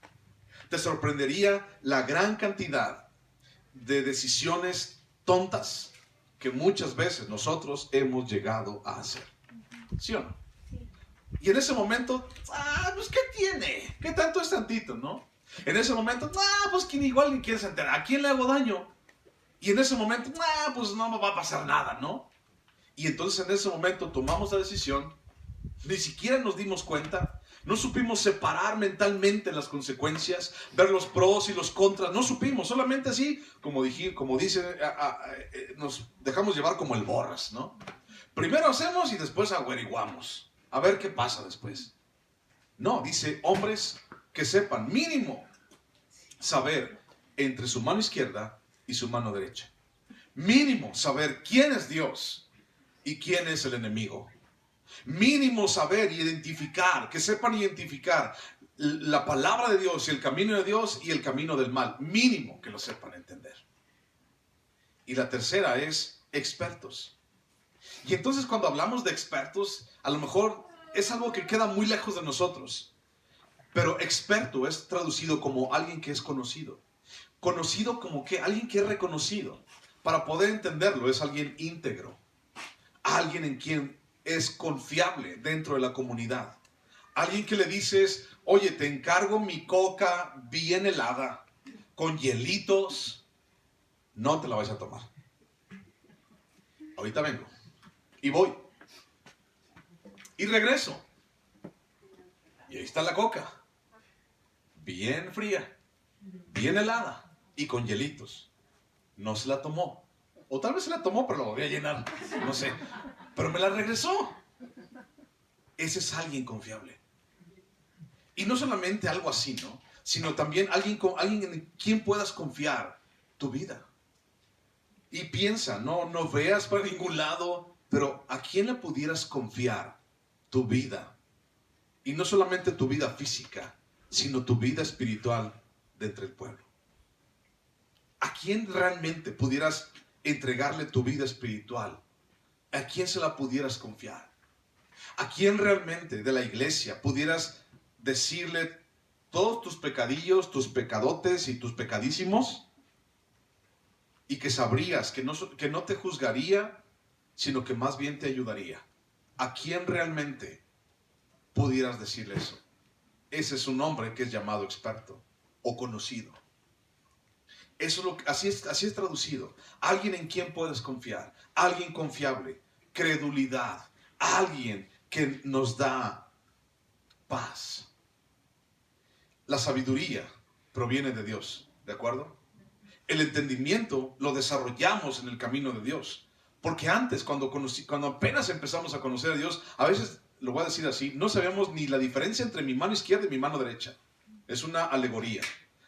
Te sorprendería la gran cantidad de decisiones tontas que muchas veces nosotros hemos llegado a hacer. ¿Sí o no? Y en ese momento, pues ¿qué tiene? ¿Qué tanto es tantito, no? En ese momento, pues ¿quién igual ni quiere se entera? ¿A quién le hago daño? Y en ese momento, pues no me va a pasar nada, ¿no? Y entonces en ese momento tomamos la decisión, ni siquiera nos dimos cuenta, no supimos separar mentalmente las consecuencias, ver los pros y los contras, no supimos, solamente así, como dice, nos dejamos llevar como el borras, ¿no? Primero hacemos y después averiguamos, a ver qué pasa después. No, dice, hombres que sepan mínimo saber entre su mano izquierda y su mano derecha. Mínimo saber quién es Dios y quién es el enemigo. Mínimo saber y identificar, que sepan identificar la palabra de Dios y el camino de Dios y el camino del mal. Mínimo que lo sepan entender. Y la tercera es expertos. Y entonces cuando hablamos de expertos, a lo mejor es algo que queda muy lejos de nosotros. Pero experto es traducido como alguien que es conocido. Conocido como que alguien que es reconocido. Para poder entenderlo es alguien íntegro. Alguien en quien es confiable dentro de la comunidad. Alguien que le dices, oye, te encargo mi coca bien helada, con hielitos, no te la vais a tomar. Ahorita vengo. Y voy. Y regreso. Y ahí está la coca. Bien fría, bien helada y con hielitos. No se la tomó. O tal vez se la tomó, pero la volví a llenar. No sé. Pero me la regresó. Ese es alguien confiable. Y no solamente algo así, ¿no? Sino también alguien en quien puedas confiar tu vida. Y piensa, no veas para ningún lado, pero ¿a quién le pudieras confiar tu vida? Y no solamente tu vida física, sino tu vida espiritual dentro del pueblo. ¿A quién realmente pudieras entregarle tu vida espiritual? ¿A quién se la pudieras confiar? ¿A quién realmente de la iglesia pudieras decirle todos tus pecadillos, tus pecadotes y tus pecadísimos? Y que sabrías que no te juzgaría, sino que más bien te ayudaría. ¿A quién realmente pudieras decirle eso? Ese es un hombre que es llamado experto o conocido. Así es traducido. Alguien en quien puedes confiar. Alguien confiable. Credulidad. Alguien que nos da paz. La sabiduría proviene de Dios. ¿De acuerdo? El entendimiento lo desarrollamos en el camino de Dios. Porque antes, cuando apenas empezamos a conocer a Dios, a veces, lo voy a decir así, no sabíamos ni la diferencia entre mi mano izquierda y mi mano derecha. Es una alegoría.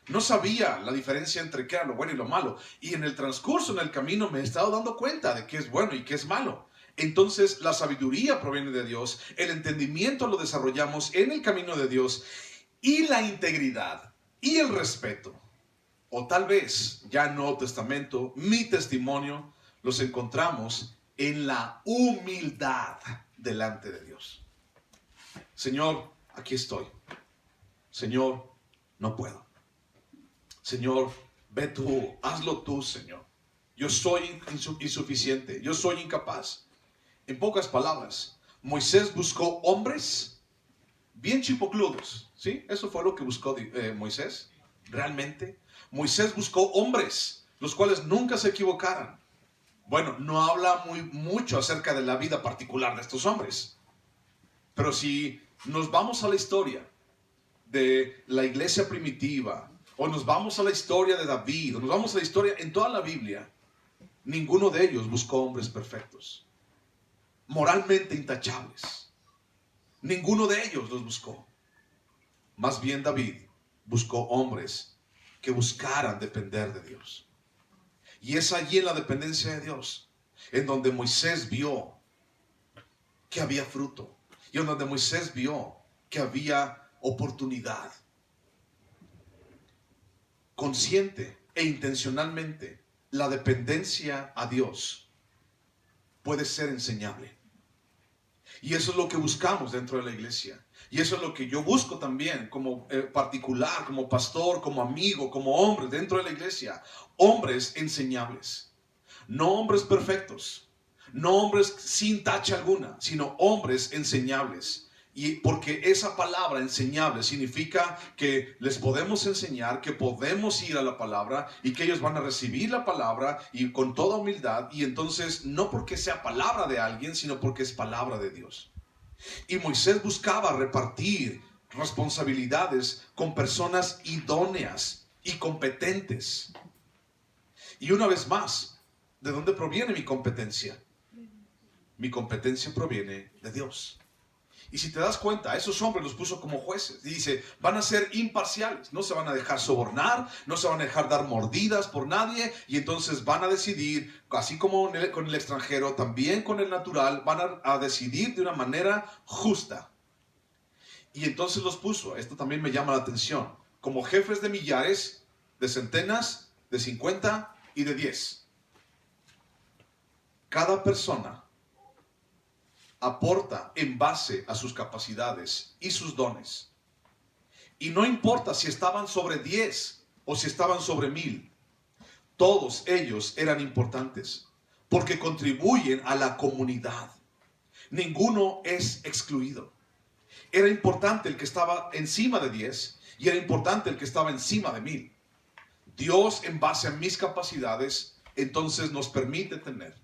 No sabía la diferencia entre qué era lo bueno y lo malo. Y en el transcurso, en el camino, me he estado dando cuenta de qué es bueno y qué es malo. Entonces, la sabiduría proviene de Dios. El entendimiento lo desarrollamos en el camino de Dios. Y la integridad y el respeto. O tal vez, ya en Nuevo Testamento, mi testimonio, los encontramos en la humildad delante de Dios. Señor, aquí estoy. Señor, no puedo. Señor, ve tú, hazlo tú, Señor. Yo soy insuficiente, yo soy incapaz. En pocas palabras, Moisés buscó hombres bien chipocludos, ¿sí? Eso fue lo que buscó Moisés, realmente. Moisés buscó hombres, los cuales nunca se equivocaran. Bueno, no habla mucho acerca de la vida particular de estos hombres. Pero si nos vamos a la historia de la iglesia primitiva, o nos vamos a la historia de David, o nos vamos a la historia en toda la Biblia, ninguno de ellos buscó hombres perfectos, moralmente intachables. Ninguno de ellos los buscó. Más bien David buscó hombres que buscaran depender de Dios. Y es allí en la dependencia de Dios, en donde Moisés vio que había fruto, y en donde Moisés vio que había oportunidad. Consciente e intencionalmente, la dependencia a Dios puede ser enseñable. Y eso es lo que buscamos dentro de la iglesia. Y eso es lo que yo busco también como particular, como pastor, como amigo, como hombre dentro de la iglesia. Hombres enseñables. No hombres perfectos. No hombres sin tacha alguna, sino hombres enseñables. Y porque esa palabra enseñable significa que les podemos enseñar, que podemos ir a la palabra y que ellos van a recibir la palabra y con toda humildad. Y entonces no porque sea palabra de alguien, sino porque es palabra de Dios. Y Moisés buscaba repartir responsabilidades con personas idóneas y competentes. Y una vez más, ¿de dónde proviene mi competencia? Mi competencia proviene de Dios. Y si te das cuenta, a esos hombres los puso como jueces. Y dice, van a ser imparciales, no se van a dejar sobornar, no se van a dejar dar mordidas por nadie. Y entonces van a decidir, así como con el extranjero, también con el natural, van a decidir de una manera justa. Y entonces los puso, esto también me llama la atención, como jefes de millares, de centenas, de 50 y de 10. Cada persona aporta en base a sus capacidades y sus dones. Y no importa si estaban sobre 10 o si estaban sobre 1000. Todos ellos eran importantes porque contribuyen a la comunidad. Ninguno es excluido. Era importante el que estaba encima de 10 y era importante el que estaba encima de 1000. Dios, en base a mis capacidades, entonces nos permite tener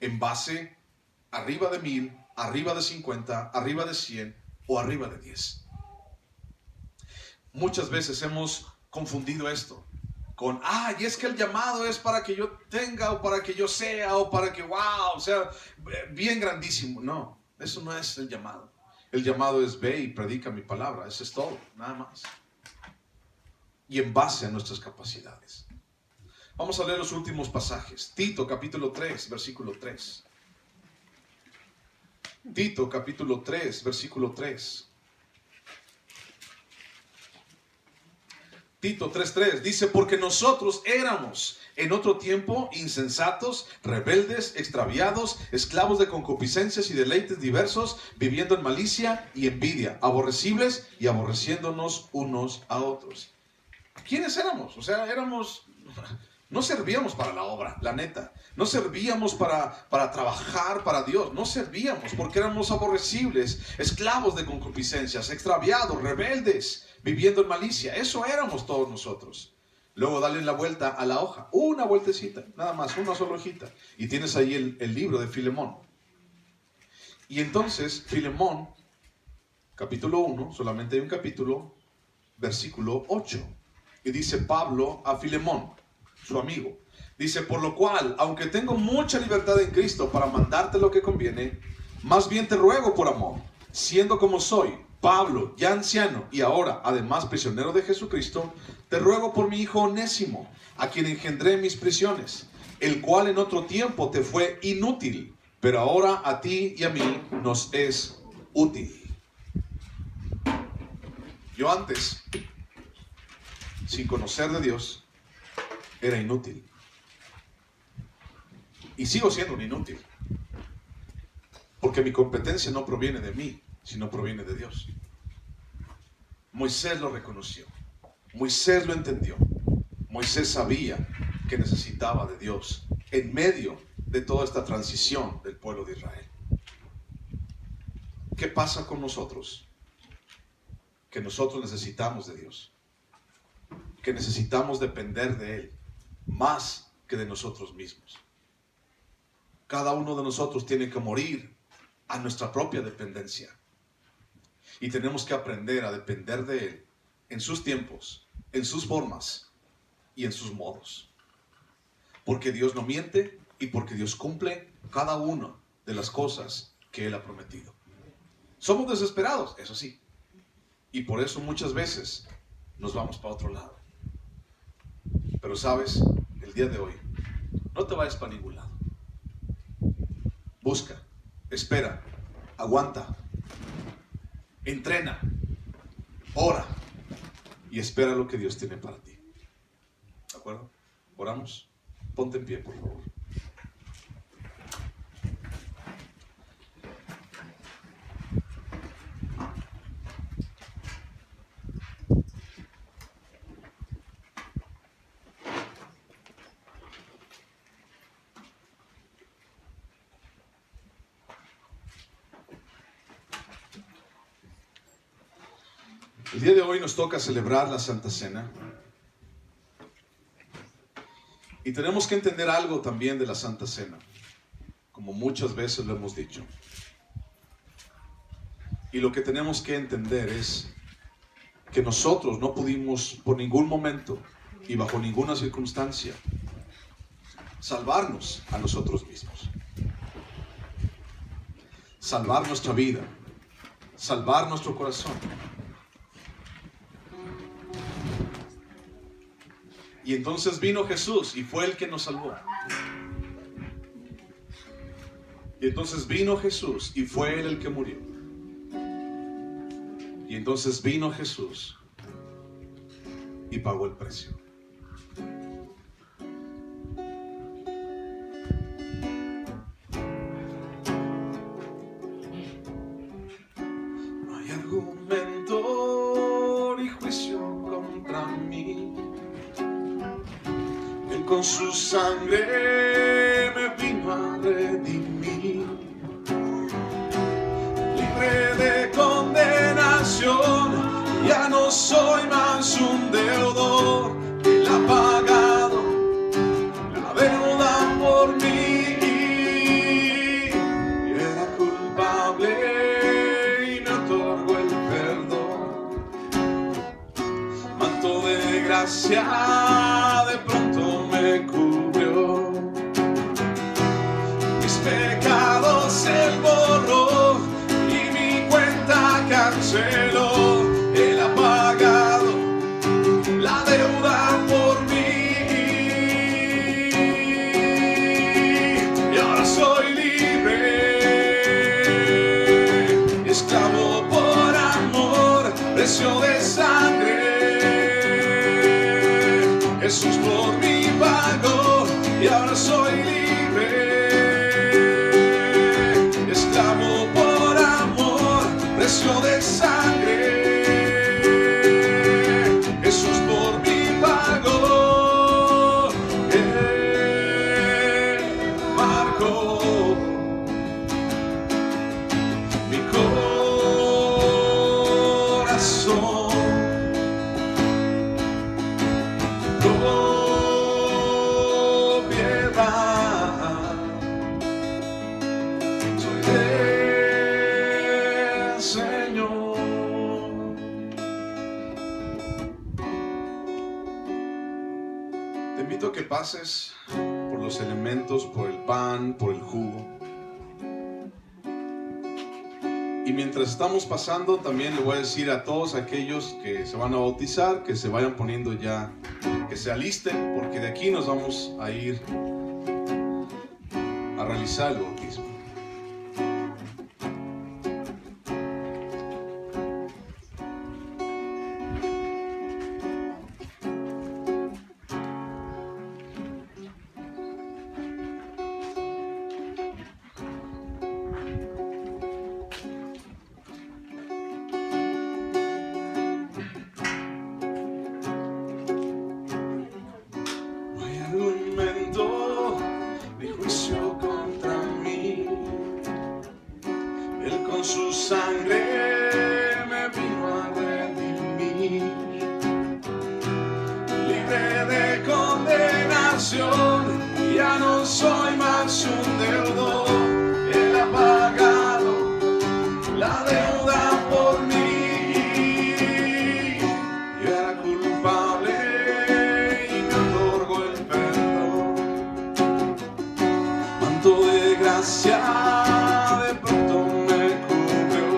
en base arriba de 1000, arriba de 50, arriba de 100 o arriba de 10. Muchas veces hemos confundido esto con, y es que el llamado es para que yo tenga o para que yo sea o para que, wow, o sea, bien grandísimo. No, eso no es el llamado. El llamado es ve y predica mi palabra, eso es todo, nada más. Y en base a nuestras capacidades. Vamos a leer los últimos pasajes. Tito capítulo 3, versículo 3. Tito capítulo 3, versículo 3. Tito 3:3 dice, porque nosotros éramos en otro tiempo insensatos, rebeldes, extraviados, esclavos de concupiscencias y deleites diversos, viviendo en malicia y envidia, aborrecibles y aborreciéndonos unos a otros. ¿Quiénes éramos? O sea, no servíamos para la obra, la neta. No servíamos para trabajar para Dios. No servíamos porque éramos aborrecibles, esclavos de concupiscencias, extraviados, rebeldes, viviendo en malicia. Eso éramos todos nosotros. Luego dale la vuelta a la hoja. Una vueltecita, nada más, una sola hojita. Y tienes ahí el libro de Filemón. Y entonces, Filemón, capítulo 1, solamente hay un capítulo, versículo 8. Y dice Pablo a Filemón, su amigo, dice, por lo cual, aunque tengo mucha libertad en Cristo para mandarte lo que conviene, más bien te ruego por amor, siendo como soy, Pablo, ya anciano y ahora además prisionero de Jesucristo, te ruego por mi hijo Onésimo, a quien engendré en mis prisiones, el cual en otro tiempo te fue inútil, pero ahora a ti y a mí nos es útil. Yo antes, sin conocer de Dios, era inútil. Y sigo siendo un inútil. Porque mi competencia no proviene de mí, sino proviene de Dios. Moisés lo reconoció. Moisés lo entendió. Moisés sabía que necesitaba de Dios en medio de toda esta transición del pueblo de Israel. ¿Qué pasa con nosotros? Que nosotros necesitamos de Dios. Que necesitamos depender de Él más que de nosotros mismos. Cada uno de nosotros tiene que morir a nuestra propia dependencia. Y tenemos que aprender a depender de Él en sus tiempos, en sus formas y en sus modos. Porque Dios no miente y porque Dios cumple cada una de las cosas que Él ha prometido. Somos desesperados, eso sí. Y por eso muchas veces nos vamos para otro lado. Pero sabes, el día de hoy, no te vayas para ningún lado. Busca, espera, aguanta, entrena, ora y espera lo que Dios tiene para ti. ¿De acuerdo? Oramos. Ponte en pie, por favor. El día de hoy nos toca celebrar la Santa Cena. Y tenemos que entender algo también de la Santa Cena, como muchas veces lo hemos dicho. Y lo que tenemos que entender es que nosotros no pudimos por ningún momento y bajo ninguna circunstancia salvarnos a nosotros mismos. Salvar nuestra vida, salvar nuestro corazón. Y entonces vino Jesús y fue el que nos salvó. Y entonces vino Jesús y fue él el que murió. Y entonces vino Jesús y pagó el precio. No hay argumento ni juicio contra mí. Él con su sangre me vino a redimir. Libre de condenación, ya no soy más un deudor. Él ha pagado la deuda por mí. Yo era culpable y me otorgó el perdón. Manto de gracia de pronto me cubrió. Mis pecados él borró y mi cuenta canceló. Él ha pagado la deuda por mí. Y ahora soy libre, esclavo por amor, precio de sangre. Jesús por mí pagó y ahora soy libre, esclavo por amor, precio de sangre. Jesús por mí pagó, él marcó mi corazón. Soy del Señor. Te invito a que pases por los elementos, por el pan, por el jugo. Y mientras estamos pasando, también le voy a decir a todos aquellos que se van a bautizar, que se vayan poniendo ya, que se alisten, porque de aquí nos vamos a ir a realizar el bautismo. Mi juicio contra mí, él con su sangre me vino a redimir. Libre de condenación, ya no soy más un deudor. Él ha pagado la deuda por mí. Yo era culpable y me otorgó el perdón. Manto de gracia de pronto me cubrió.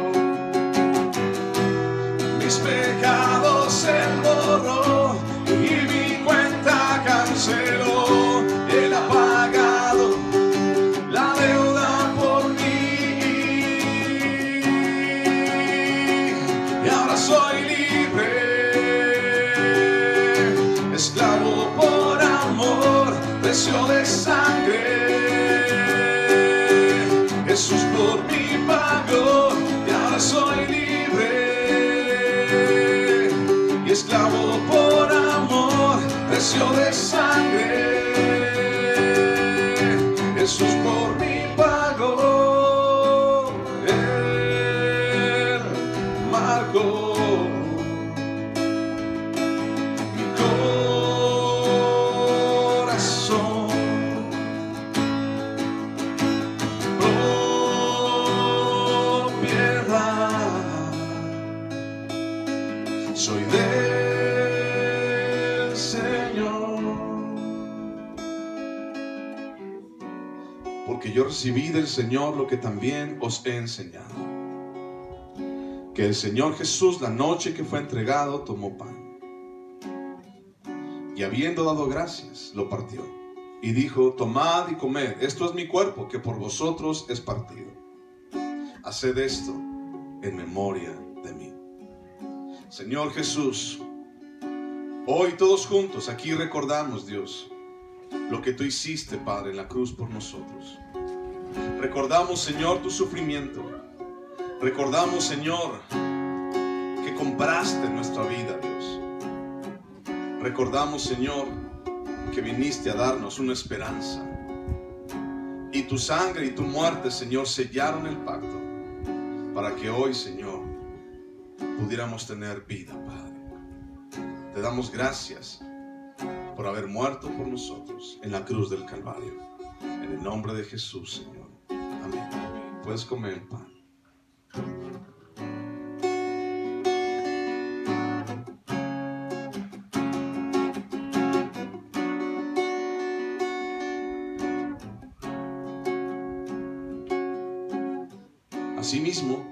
porque yo recibí del Señor lo que también os he enseñado. Que el Señor Jesús, la noche que fue entregado, tomó pan. Y habiendo dado gracias, lo partió. Y dijo: tomad y comed, esto es mi cuerpo, que por vosotros es partido. Haced esto en memoria de mí. Señor Jesús, hoy todos juntos aquí recordamos, Dios, lo que tú hiciste, Padre, en la cruz por nosotros. Recordamos, Señor, tu sufrimiento. Recordamos, Señor, que compraste nuestra vida, Dios. Recordamos, Señor, que viniste a darnos una esperanza. Y tu sangre y tu muerte, Señor, sellaron el pacto para que hoy, Señor, pudiéramos tener vida, Padre. Te damos gracias por haber muerto por nosotros en la cruz del Calvario. En el nombre de Jesús, Señor. Amén. Puedes comer el pan. Asimismo,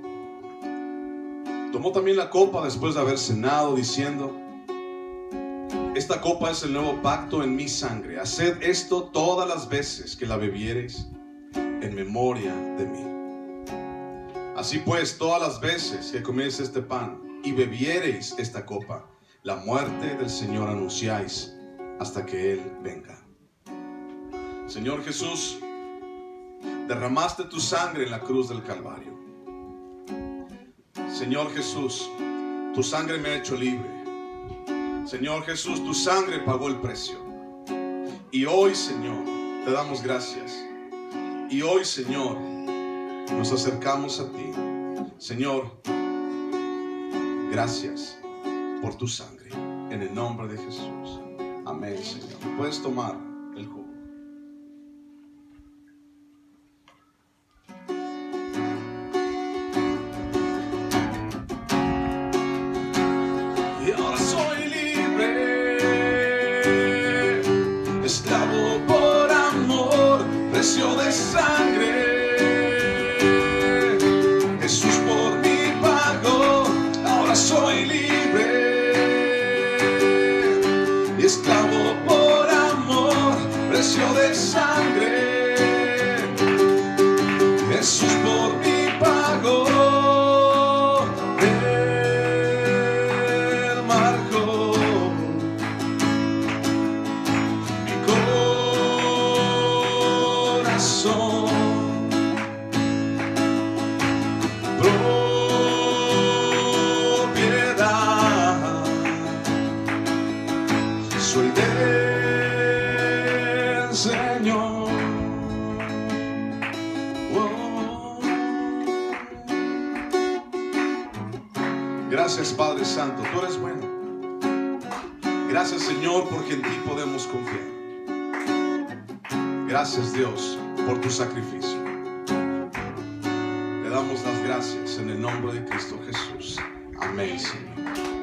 tomó también la copa después de haber cenado, diciendo: esta copa es el nuevo pacto en mi sangre. Haced esto todas las veces que la bebiereis en memoria de mí. Así pues, todas las veces que comiereis este pan y bebiereis esta copa, la muerte del Señor anunciáis hasta que Él venga. Señor Jesús, derramaste tu sangre en la cruz del Calvario. Señor Jesús, tu sangre me ha hecho libre. Señor Jesús, tu sangre pagó el precio. Y hoy, Señor, te damos gracias. Y hoy, Señor, nos acercamos a ti. Señor, gracias por tu sangre. En el nombre de Jesús. Amén, Señor. Puedes tomar el jugo. De sangre, Jesús por mí pagó, ahora soy libre y esclavo por amor, precio de sangre, Jesús por mí pagó, Él marcó mi corazón. Propiedad, soy del Señor. Oh. Gracias, Padre Santo, tú eres bueno. Gracias, Señor, porque en ti podemos confiar. Gracias, Dios, por tu sacrificio. Te damos las gracias en el nombre de Cristo Jesús. Amén, Señor.